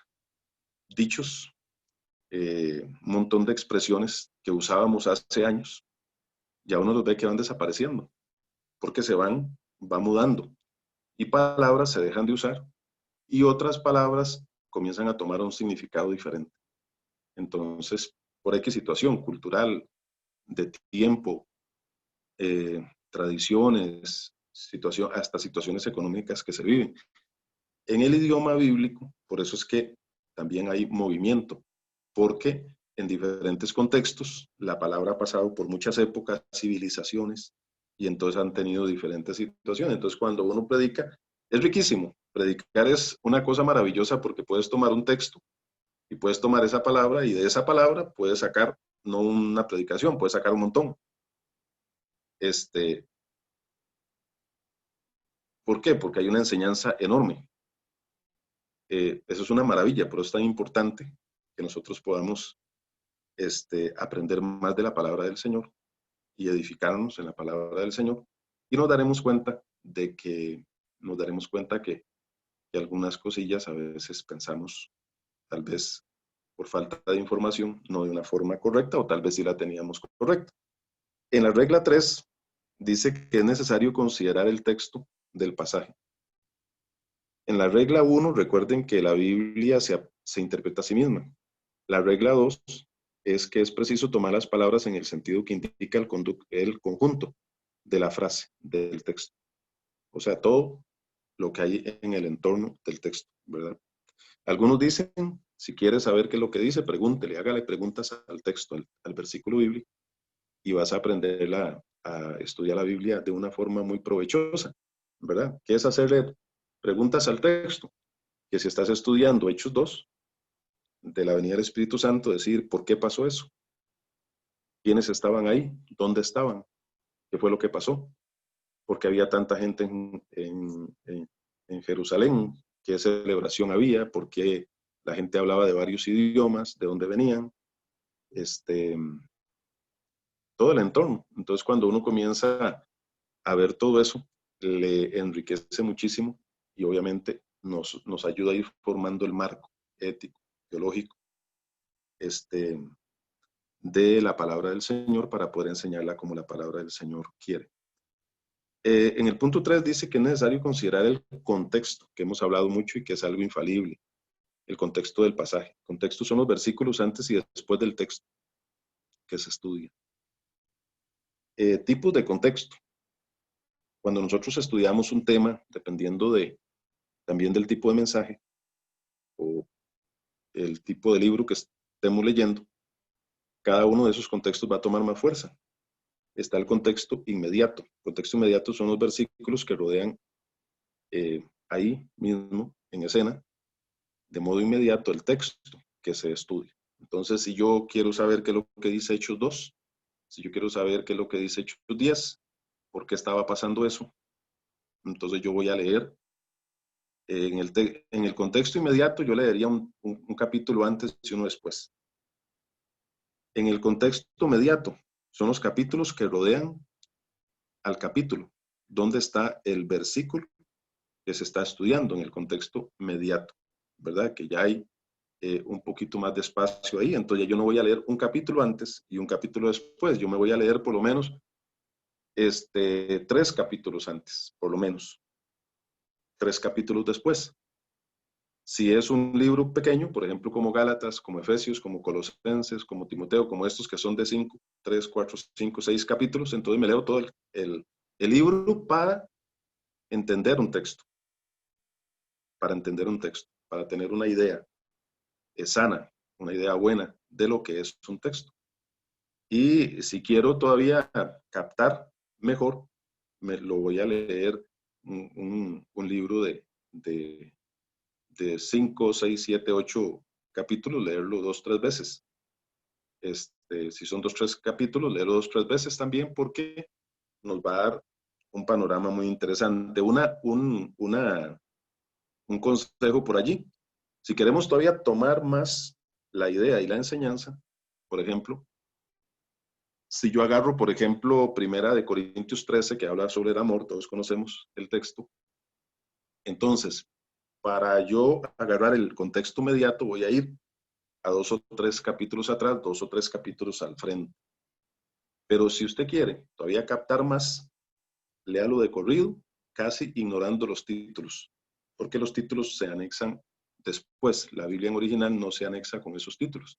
dichos, un montón de expresiones que usábamos hace años, ya uno los ve que van desapareciendo, porque va mudando, y palabras se dejan de usar, y otras palabras comienzan a tomar un significado diferente. Entonces, por X situación cultural, de tiempo, tradiciones, hasta situaciones económicas que se viven. En el idioma bíblico, por eso es que también hay movimiento, porque en diferentes contextos la palabra ha pasado por muchas épocas, civilizaciones, y entonces han tenido diferentes situaciones. Entonces, cuando uno predica, es riquísimo. Predicar es una cosa maravillosa porque puedes tomar un texto y puedes tomar esa palabra y de esa palabra puedes sacar, no una predicación, puedes sacar un montón. ¿Por qué? Porque hay una enseñanza enorme. Eso es una maravilla, pero es tan importante que nosotros podamos aprender más de la palabra del Señor y edificarnos en la palabra del Señor, y nos daremos cuenta que algunas cosillas a veces pensamos, tal vez por falta de información, no de una forma correcta, o tal vez sí la teníamos correcta. En la regla 3 dice que es necesario considerar el texto del pasaje. En la regla 1, recuerden que la Biblia se interpreta a sí misma. La regla 2 es que es preciso tomar las palabras en el sentido que indica el conjunto de la frase, del texto. O sea, todo lo que hay en el entorno del texto, ¿verdad? Algunos dicen, si quiere saber qué es lo que dice, pregúntele, hágale preguntas al texto, al versículo bíblico, y vas a aprender a estudiar la Biblia de una forma muy provechosa, ¿verdad? ¿Qué es hacerle preguntas al texto? Que si estás estudiando Hechos 2, de la venida del Espíritu Santo, decir, ¿por qué pasó eso? ¿Quiénes estaban ahí? ¿Dónde estaban? ¿Qué fue lo que pasó? ¿Por qué había tanta gente en Jerusalén? ¿Qué celebración había? ¿Por qué la gente hablaba de varios idiomas? ¿De dónde venían? Este, todo el entorno. Entonces, cuando uno comienza a ver todo eso, le enriquece muchísimo y obviamente nos ayuda a ir formando el marco ético, teológico, este, de la palabra del Señor para poder enseñarla como la palabra del Señor quiere. En el punto 3 dice que es necesario considerar el contexto, que hemos hablado mucho y que es algo infalible, el contexto del pasaje. Contexto son los versículos antes y después del texto que se estudia. Tipos de contexto. Cuando nosotros estudiamos un tema, dependiendo también del tipo de mensaje o el tipo de libro que estemos leyendo, cada uno de esos contextos va a tomar más fuerza. Está el contexto inmediato. El contexto inmediato son los versículos que rodean ahí mismo, en escena, de modo inmediato, el texto que se estudia. Entonces, si yo quiero saber qué es lo que dice Hechos 2, si yo quiero saber qué es lo que dice Hechos 10, por qué estaba pasando eso, entonces yo voy a leer. En el contexto inmediato, yo leería un capítulo antes y uno después. En el contexto inmediato, son los capítulos que rodean al capítulo, donde está el versículo que se está estudiando en el contexto inmediato, ¿verdad? Que ya hay un poquito más de espacio ahí, entonces yo no voy a leer un capítulo antes y un capítulo después, yo me voy a leer por lo menos 3 capítulos antes, por lo menos 3 capítulos después. Si es un libro pequeño, por ejemplo, como Gálatas, como Efesios, como Colosenses, como Timoteo, como estos que son de 5, 3, 4, 5, 6 capítulos, entonces me leo todo el libro para entender un texto, para tener una idea sana, una idea buena de lo que es un texto. Y si quiero todavía captar mejor, me lo voy a leer un libro de 5, 6, 7, 8 capítulos, leerlo 2, 3 veces. Si son 2, 3 capítulos, leerlo 2, 3 veces también porque nos va a dar un panorama muy interesante. Un consejo por allí. Si queremos todavía tomar más la idea y la enseñanza, por ejemplo, si yo agarro, por ejemplo, Primera de Corintios 13, que habla sobre el amor, todos conocemos el texto, entonces, para yo agarrar el contexto inmediato, voy a ir a 2 o 3 capítulos atrás, 2 o 3 capítulos al frente. Pero si usted quiere todavía captar más, léalo de corrido, casi ignorando los títulos, porque los títulos se anexan después. La Biblia en original no se anexa con esos títulos.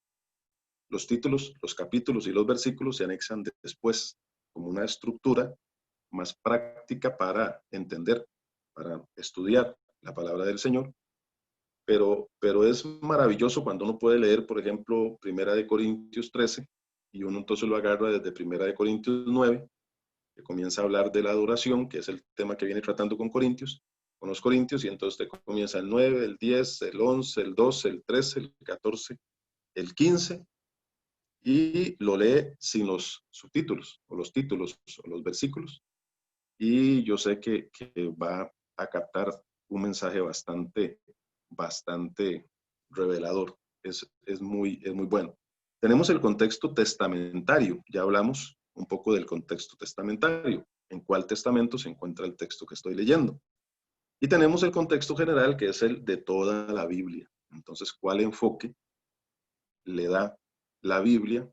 Los títulos, los capítulos y los versículos se anexan después, como una estructura más práctica para entender, para estudiar la palabra del Señor. Pero es maravilloso cuando uno puede leer, por ejemplo, Primera de Corintios 13, y uno entonces lo agarra desde Primera de Corintios 9, que comienza a hablar de la adoración, que es el tema que viene tratando con los Corintios, y entonces te comienza el 9, el 10, el 11, el 12, el 13, el 14, el 15, y lo lee sin los subtítulos, o los títulos, o los versículos, y yo sé que va a captar un mensaje bastante revelador. Es muy bueno. Tenemos el contexto testamentario. Ya hablamos un poco del contexto testamentario. ¿En cuál testamento se encuentra el texto que estoy leyendo? Y tenemos el contexto general, que es el de toda la Biblia. Entonces, ¿cuál enfoque le da la Biblia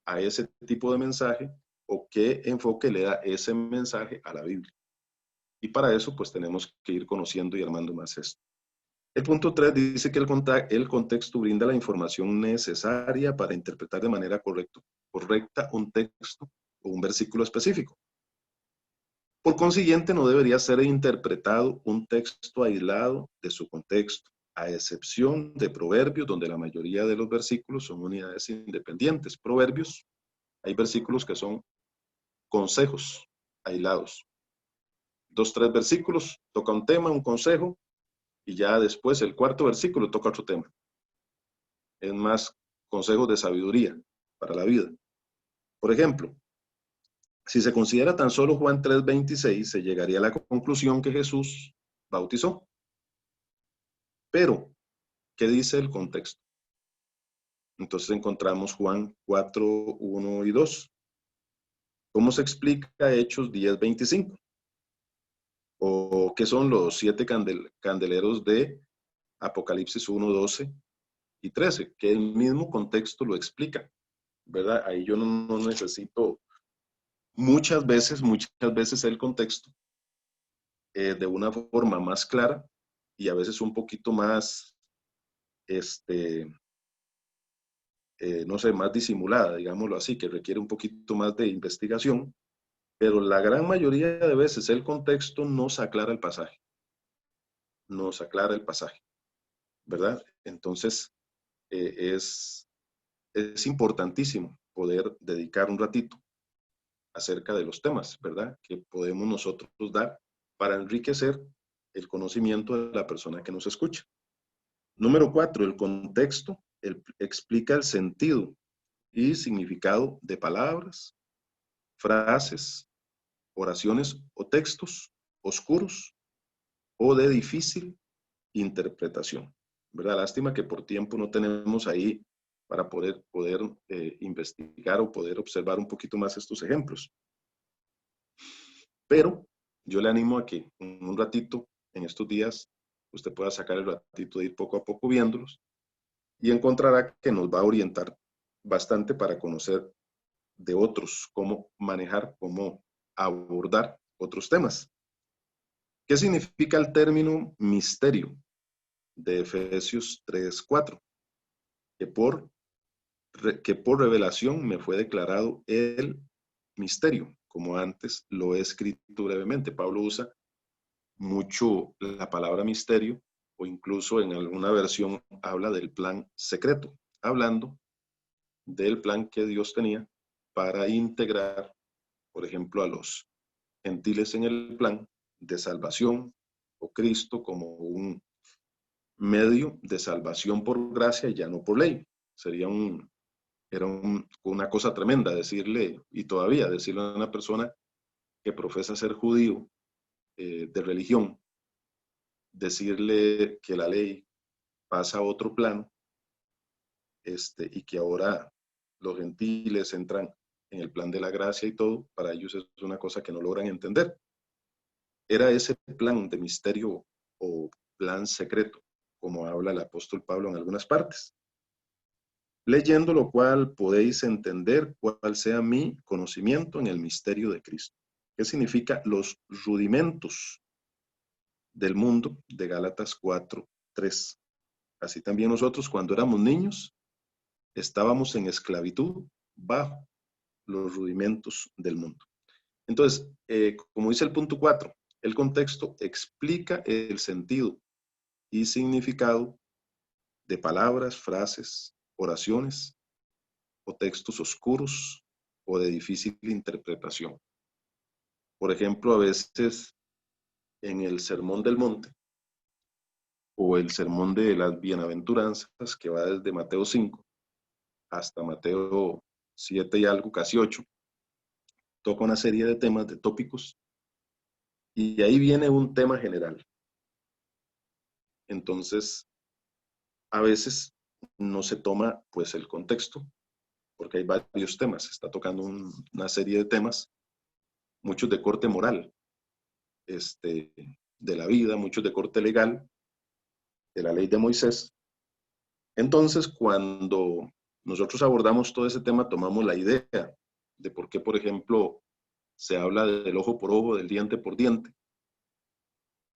a ese tipo de mensaje o qué enfoque le da ese mensaje a la Biblia? Y para eso, pues tenemos que ir conociendo y armando más esto. El punto 3 dice que el contexto brinda la información necesaria para interpretar de manera correcta un texto o un versículo específico. Por consiguiente, no debería ser interpretado un texto aislado de su contexto, a excepción de Proverbios, donde la mayoría de los versículos son unidades independientes. Proverbios, hay versículos que son consejos aislados. 2, 3 versículos, toca un tema, un consejo, y ya después el cuarto versículo toca otro tema. Es más consejos de sabiduría para la vida. Por ejemplo, si se considera tan solo Juan 3:26, se llegaría a la conclusión que Jesús bautizó. Pero, ¿qué dice el contexto? Entonces encontramos Juan 4:1 y 2. ¿Cómo se explica Hechos 10:25? ¿O qué son los 7 candeleros de Apocalipsis 1:12 y 13? Que el mismo contexto lo explica, ¿verdad? Ahí yo no necesito muchas veces el contexto de una forma más clara y a veces un poquito más, no sé, más disimulada, digámoslo así, que requiere un poquito más de investigación, pero la gran mayoría de veces el contexto nos aclara el pasaje, ¿verdad? Entonces, es importantísimo poder dedicar un ratito acerca de los temas, ¿verdad? Que podemos nosotros dar para enriquecer el conocimiento de la persona que nos escucha. Número 4, el contexto explica el sentido y significado de palabras, frases, oraciones o textos oscuros o de difícil interpretación, ¿verdad? Lástima que por tiempo no tenemos ahí para poder investigar o poder observar un poquito más estos ejemplos. Pero yo le animo a que en un ratito, en estos días, usted pueda sacar el ratito de ir poco a poco viéndolos y encontrará que nos va a orientar bastante para conocer de otros, cómo manejar, cómo abordar otros temas. ¿Qué significa el término misterio de Efesios 3:4? Que por revelación me fue declarado el misterio, como antes lo he escrito brevemente. Pablo usa mucho la palabra misterio, o incluso en alguna versión habla del plan secreto, hablando del plan que Dios tenía para integrar, por ejemplo, a los gentiles en el plan de salvación, o Cristo como un medio de salvación por gracia y ya no por ley. Era una cosa tremenda decirle, y todavía decirle a una persona que profesa ser judío, de religión, decirle que la ley pasa a otro plano, y que ahora los gentiles entran en el plan de la gracia y todo, para ellos es una cosa que no logran entender. Era ese plan de misterio o plan secreto, como habla el apóstol Pablo en algunas partes. Leyendo lo cual podéis entender cuál sea mi conocimiento en el misterio de Cristo. ¿Qué significa los rudimentos del mundo de Gálatas 4:3? Así también nosotros cuando éramos niños estábamos en esclavitud bajo los rudimentos del mundo. Entonces, como dice el punto 4, el contexto explica el sentido y significado de palabras, frases, oraciones o textos oscuros o de difícil interpretación. Por ejemplo, a veces en el Sermón del Monte o el Sermón de las Bienaventuranzas, que va desde Mateo 5 hasta Mateo 7 y algo, casi 8, toca una serie de temas, de tópicos, y ahí viene un tema general. Entonces, a veces no se toma pues el contexto, porque hay varios temas, está tocando una serie de temas, muchos de corte moral, de la vida, muchos de corte legal, de la ley de Moisés. Entonces, cuando nosotros abordamos todo ese tema, tomamos la idea de por qué, por ejemplo, se habla del ojo por ojo, del diente por diente,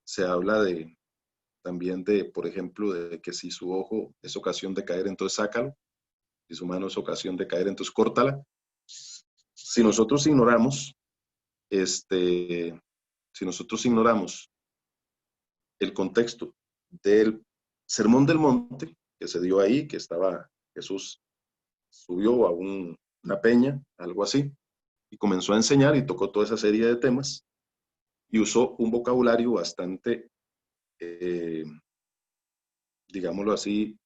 se habla también de, por ejemplo, de que si su ojo es ocasión de caer, entonces sácalo. Si su mano es ocasión de caer, entonces córtala. Si nosotros ignoramos, si nosotros ignoramos el contexto del Sermón del Monte que se dio ahí, que estaba Jesús subió a una peña, algo así, y comenzó a enseñar y tocó toda esa serie de temas y usó un vocabulario bastante, digámoslo así,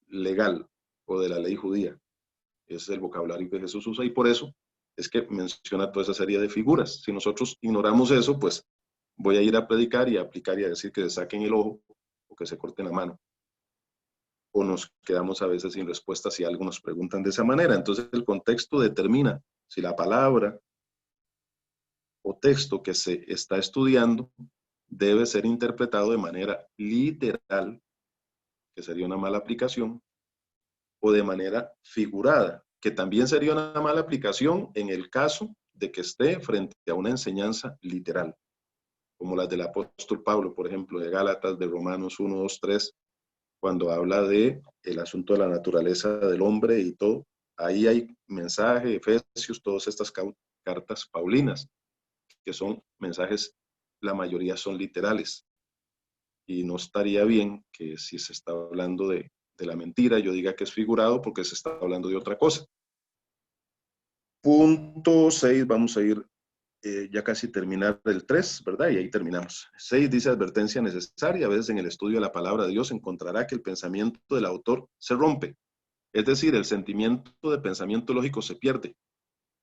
legal o de la ley judía. Ese es el vocabulario que Jesús usa y por eso es que menciona toda esa serie de figuras. Si nosotros ignoramos eso, pues voy a ir a predicar y a aplicar y a decir que se saquen el ojo o que se corten la mano. O nos quedamos a veces sin respuesta si algo nos preguntan de esa manera. Entonces el contexto determina si la palabra o texto que se está estudiando debe ser interpretado de manera literal, que sería una mala aplicación, o de manera figurada, que también sería una mala aplicación en el caso de que esté frente a una enseñanza literal, como las del apóstol Pablo, por ejemplo, de Gálatas, de Romanos 1, 2, 3, cuando habla de el asunto de la naturaleza del hombre y todo. Ahí hay mensaje, Efesios, todas estas cartas paulinas, que son mensajes, la mayoría son literales. Y no estaría bien que si se está hablando de la mentira, yo diga que es figurado porque se está hablando de otra cosa. Punto 6, vamos a ir ya casi terminar el 3, ¿verdad? Y ahí terminamos. 6 dice advertencia necesaria. A veces en el estudio de la palabra de Dios encontrará que el pensamiento del autor se rompe. Es decir, el sentimiento de pensamiento lógico se pierde.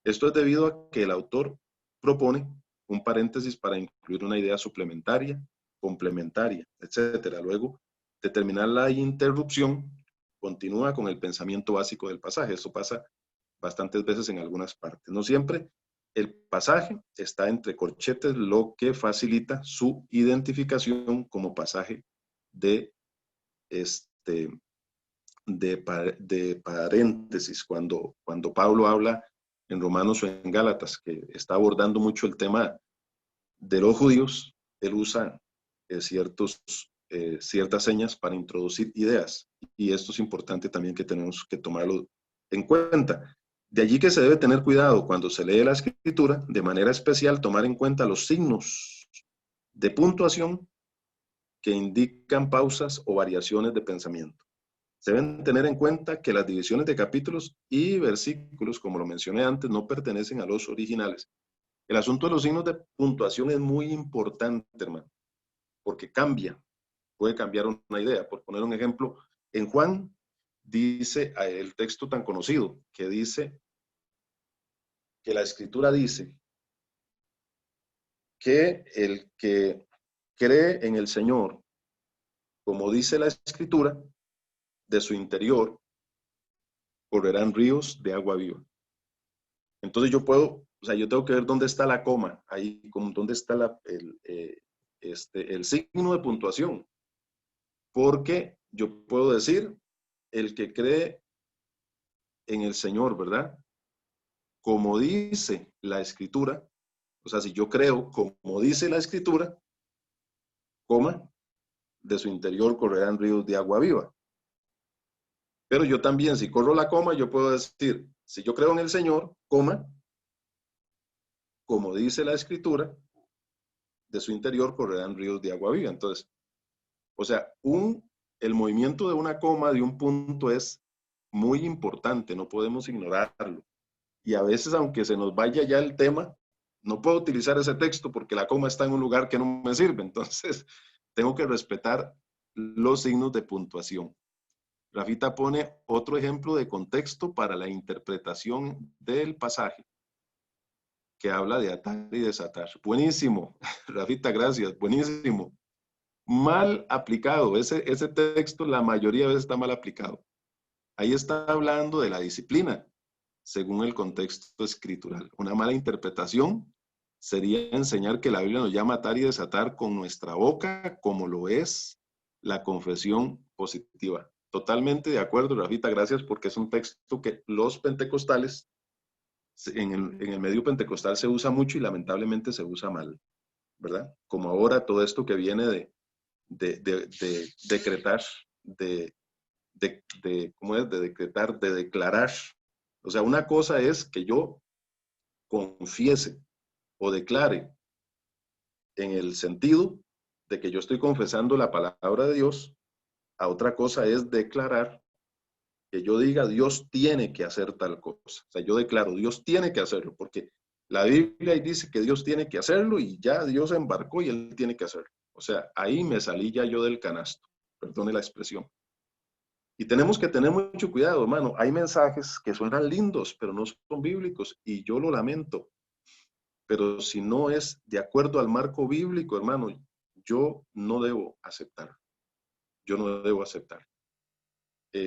Esto es debido a que el autor propone un paréntesis para incluir una idea suplementaria, complementaria, etcétera. Luego, de terminar la interrupción, continúa con el pensamiento básico del pasaje. Esto pasa bastantes veces en algunas partes. No siempre el pasaje está entre corchetes, lo que facilita su identificación como pasaje de paréntesis. Cuando Pablo habla en Romanos o en Gálatas, que está abordando mucho el tema de los judíos, él usa ciertas señas para introducir ideas. Y esto es importante también que tenemos que tomarlo en cuenta. De allí que se debe tener cuidado cuando se lee la escritura, de manera especial tomar en cuenta los signos de puntuación que indican pausas o variaciones de pensamiento. Se deben tener en cuenta que las divisiones de capítulos y versículos, como lo mencioné antes, no pertenecen a los originales. El asunto de los signos de puntuación es muy importante, hermano, porque puede cambiar una idea. Por poner un ejemplo, en Juan dice el texto tan conocido que dice que la escritura dice que el que cree en el Señor, como dice la escritura, de su interior correrán ríos de agua viva. Entonces yo tengo que ver dónde está la coma, ahí, dónde está el signo de puntuación. Porque yo puedo decir, el que cree en el Señor, ¿verdad? Como dice la escritura, o sea, si yo creo como dice la escritura, coma, de su interior correrán ríos de agua viva. Pero yo también, si corro la coma, yo puedo decir, si yo creo en el Señor, coma, como dice la escritura, de su interior correrán ríos de agua viva. Entonces, o sea, el movimiento de una coma, de un punto, es muy importante, no podemos ignorarlo. Y a veces, aunque se nos vaya ya el tema, no puedo utilizar ese texto porque la coma está en un lugar que no me sirve. Entonces, tengo que respetar los signos de puntuación. Rafita pone otro ejemplo de contexto para la interpretación del pasaje, que habla de atar y desatar. Buenísimo, Rafita, gracias, buenísimo. Mal aplicado, ese texto la mayoría de veces está mal aplicado. Ahí está hablando de la disciplina, según el contexto escritural. Una mala interpretación sería enseñar que la Biblia nos llama a atar y desatar con nuestra boca, como lo es la confesión positiva. Totalmente de acuerdo, Rafita, gracias, porque es un texto que los pentecostales, en el medio pentecostal se usa mucho y lamentablemente se usa mal. ¿verdad? Como ahora todo esto que viene de decretar, ¿cómo es? De decretar, de declarar. O sea, una cosa es que yo confiese o declare en el sentido de que yo estoy confesando la palabra de Dios. A otra cosa es declarar, que yo diga Dios tiene que hacer tal cosa. O sea, yo declaro Dios tiene que hacerlo, porque la Biblia ahí dice que Dios tiene que hacerlo y ya Dios embarcó y Él tiene que hacerlo. O sea, ahí me salí ya yo del canasto, perdone la expresión. Y tenemos que tener mucho cuidado, hermano. Hay mensajes que suenan lindos, pero no son bíblicos, y yo lo lamento. Pero si no es de acuerdo al marco bíblico, hermano, yo no debo aceptar. Yo no debo aceptar.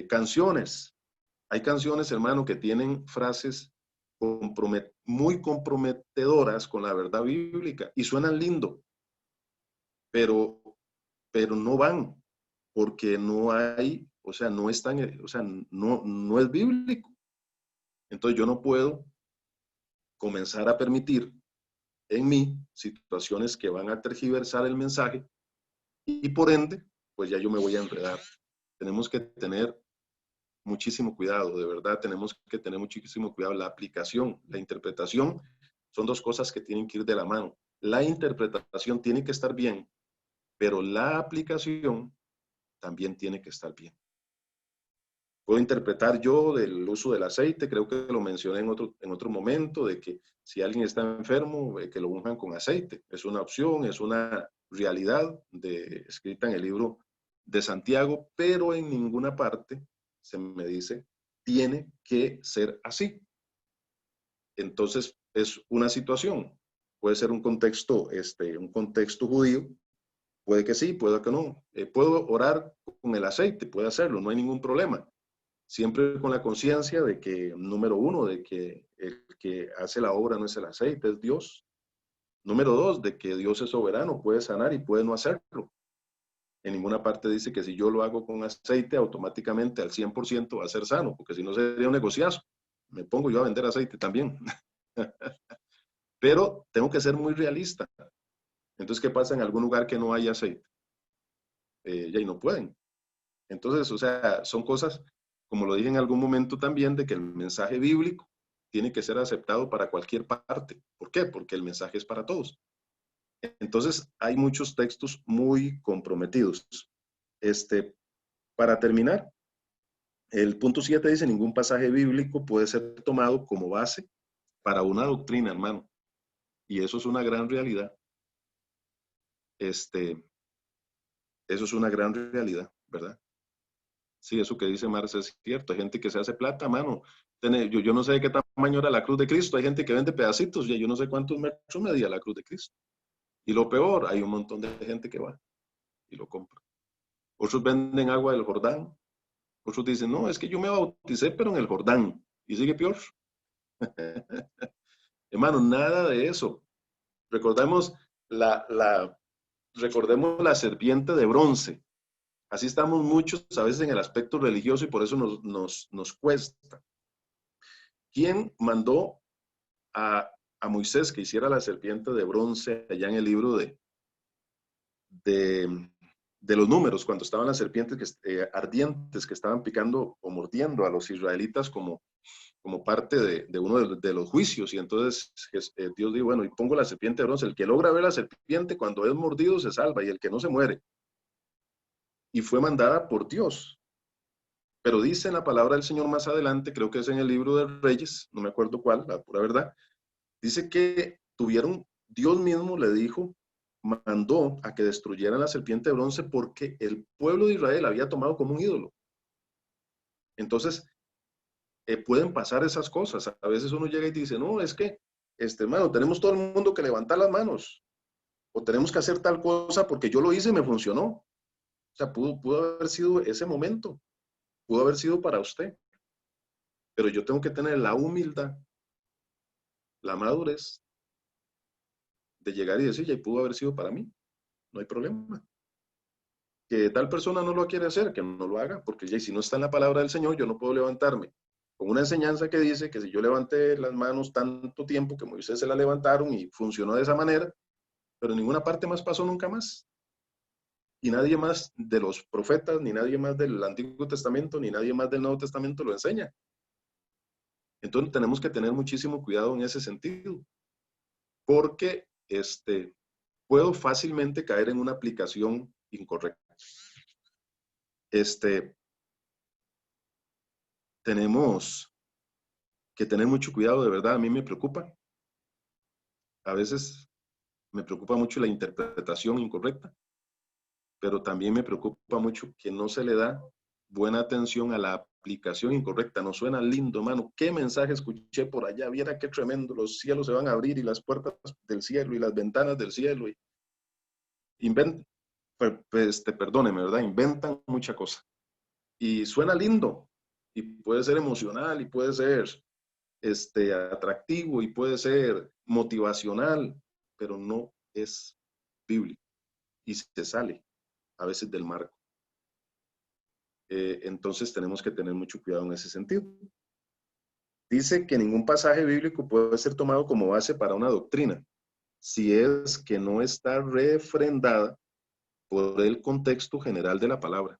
Canciones. Hay canciones, hermano, que tienen frases muy comprometedoras con la verdad bíblica y suenan lindo, pero, pero no van, porque no hay, o sea, no están, o sea, no es bíblico. Entonces yo no puedo comenzar a permitir en mí situaciones que van a tergiversar el mensaje y por ende, pues ya yo me voy a enredar. Tenemos que tener muchísimo cuidado, de verdad, tenemos que tener muchísimo cuidado. La aplicación, la interpretación, son dos cosas que tienen que ir de la mano. La interpretación tiene que estar bien, pero la aplicación también tiene que estar bien. Puedo interpretar yo del uso del aceite, creo que lo mencioné en otro momento, de que si alguien está enfermo, que lo unjan con aceite. Es una opción, es una realidad escrita en el libro de Santiago, pero en ninguna parte se me dice, tiene que ser así. Entonces, es una situación. Puede ser un contexto judío, puede que sí, puede que no. Puedo orar con el aceite, puede hacerlo, no hay ningún problema. Siempre con la conciencia de que, número uno, de que el que hace la obra no es el aceite, es Dios. Número dos, de que Dios es soberano, puede sanar y puede no hacerlo. En ninguna parte dice que si yo lo hago con aceite, automáticamente al 100% va a ser sano, porque si no sería un negociazo. Me pongo yo a vender aceite también. Pero tengo que ser muy realista. Entonces, ¿qué pasa en algún lugar que no hay aceite? Ya y no pueden. Entonces, o sea, son cosas, como lo dije en algún momento también, de que el mensaje bíblico tiene que ser aceptado para cualquier parte. ¿Por qué? Porque el mensaje es para todos. Entonces, hay muchos textos muy comprometidos. Para terminar, el punto 7 dice, ningún pasaje bíblico puede ser tomado como base para una doctrina, hermano. Y eso es una gran realidad. Eso es una gran realidad, ¿verdad? Sí, eso que dice Marce es cierto. Hay gente que se hace plata, mano. Yo no sé de qué tamaño era la cruz de Cristo. Hay gente que vende pedacitos. Ya yo no sé cuántos metros medía la cruz de Cristo. Y lo peor, hay un montón de gente que va y lo compra. Otros venden agua del Jordán. Otros dicen, no, es que yo me bauticé, pero en el Jordán. Y sigue peor. Hermano, nada de eso. Recordemos recordemos la serpiente de bronce. Así estamos muchos a veces en el aspecto religioso y por eso nos cuesta. ¿Quién mandó a Moisés que hiciera la serpiente de bronce allá en el libro de los números, cuando estaban las serpientes ardientes que estaban picando o mordiendo a los israelitas como parte de uno de los juicios? Y entonces Dios dijo, bueno, y pongo la serpiente de bronce. El que logra ver la serpiente cuando es mordido se salva y el que no se muere. Y fue mandada por Dios. Pero dice en la palabra del Señor más adelante, creo que es en el libro de Reyes, no me acuerdo cuál, la pura verdad, dice que Dios mismo le dijo, mandó a que destruyeran la serpiente de bronce porque el pueblo de Israel había tomado como un ídolo. Entonces, pueden pasar esas cosas. A veces uno llega y dice, no, es que, hermano, tenemos todo el mundo que levantar las manos o tenemos que hacer tal cosa porque yo lo hice y me funcionó. O sea, pudo haber sido ese momento, pudo haber sido para usted. Pero yo tengo que tener la humildad, la madurez de llegar y decir, ya pudo haber sido para mí, no hay problema. Que tal persona no lo quiere hacer, que no lo haga, porque ya si no está en la palabra del Señor, yo no puedo levantarme con una enseñanza que dice que si yo levanté las manos tanto tiempo que Moisés se la levantaron y funcionó de esa manera, pero en ninguna parte más pasó nunca más. Y nadie más de los profetas, ni nadie más del Antiguo Testamento, ni nadie más del Nuevo Testamento lo enseña. Entonces tenemos que tener muchísimo cuidado en ese sentido, porque puedo fácilmente caer en una aplicación incorrecta. Tenemos que tener mucho cuidado, de verdad, a mí me preocupa. A veces me preocupa mucho la interpretación incorrecta, pero también me preocupa mucho que no se le da buena atención a la aplicación incorrecta. No suena lindo, hermano. ¿Qué mensaje escuché por allá? Viera qué tremendo. Los cielos se van a abrir y las puertas del cielo y las ventanas del cielo. Y perdóneme, ¿verdad? Inventan mucha cosa. Y suena lindo. Y puede ser emocional y puede ser atractivo y puede ser motivacional, pero no es bíblico y se sale a veces del marco. Entonces tenemos que tener mucho cuidado en ese sentido. Dice que ningún pasaje bíblico puede ser tomado como base para una doctrina, si es que no está refrendada por el contexto general de la palabra.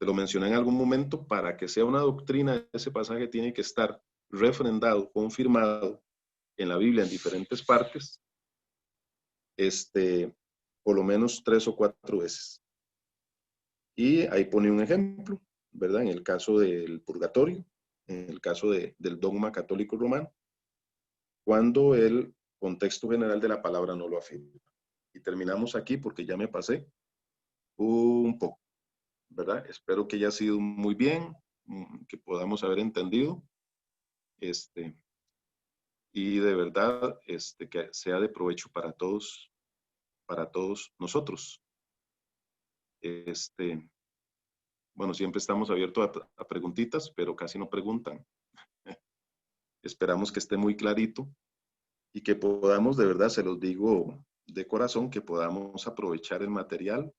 Te lo mencioné en algún momento, para que sea una doctrina, ese pasaje tiene que estar refrendado, confirmado en la Biblia en diferentes partes, por lo menos 3 o 4 veces. Y ahí pone un ejemplo, ¿verdad? En el caso del purgatorio, en el caso del dogma católico romano, cuando el contexto general de la palabra no lo afirma. Y terminamos aquí porque ya me pasé un poco, ¿verdad? Espero que haya sido muy bien, que podamos haber entendido, y de verdad, que sea de provecho para todos nosotros. Bueno, siempre estamos abiertos a preguntitas, pero casi no preguntan. Esperamos que esté muy clarito y que podamos, de verdad, se los digo de corazón, que podamos aprovechar el material,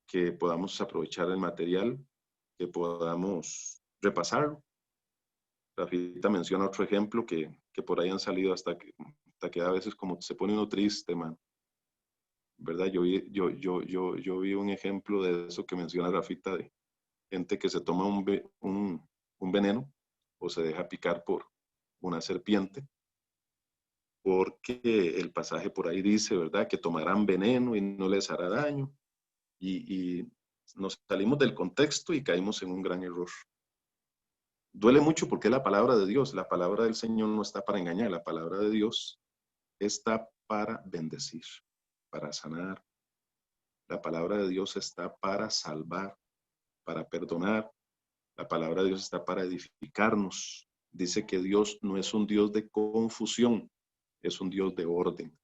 que podamos aprovechar el material, que podamos repasarlo. Rafita menciona otro ejemplo que por ahí han salido hasta que a veces como se pone uno triste, man. ¿Verdad? Yo vi un ejemplo de eso que menciona Rafita, de gente que se toma un veneno o se deja picar por una serpiente, porque el pasaje por ahí dice, ¿verdad?, que tomarán veneno y no les hará daño, y nos salimos del contexto y caímos en un gran error. Duele mucho porque es la palabra de Dios. La palabra del Señor no está para engañar, la palabra de Dios está para bendecir, para sanar. La palabra de Dios está para salvar, para perdonar. La palabra de Dios está para edificarnos. Dice que Dios no es un Dios de confusión, es un Dios de orden.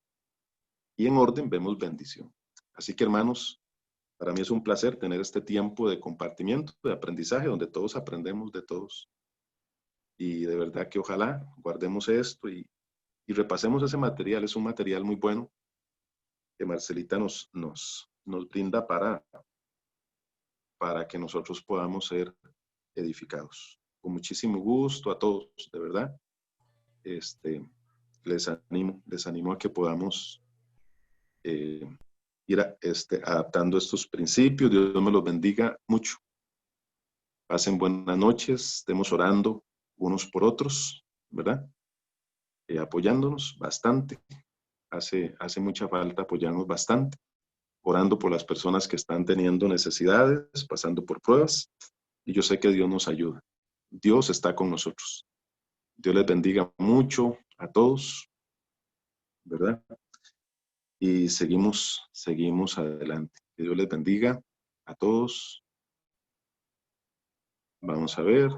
Y en orden vemos bendición. Así que, hermanos, para mí es un placer tener este tiempo de compartimiento, de aprendizaje, donde todos aprendemos de todos. Y de verdad que ojalá guardemos esto y repasemos ese material. Es un material muy bueno que Marcelita nos brinda para que nosotros podamos ser edificados. Con muchísimo gusto a todos, de verdad. Les animo a que podamos ir adaptando estos principios. Dios me los bendiga mucho. Pasen buenas noches, estemos orando unos por otros, ¿verdad? Apoyándonos bastante. Hace mucha falta apoyarnos bastante, orando por las personas que están teniendo necesidades, pasando por pruebas, y yo sé que Dios nos ayuda. Dios está con nosotros. Dios les bendiga mucho a todos, ¿verdad? Y seguimos adelante. Que Dios les bendiga a todos. Vamos a ver.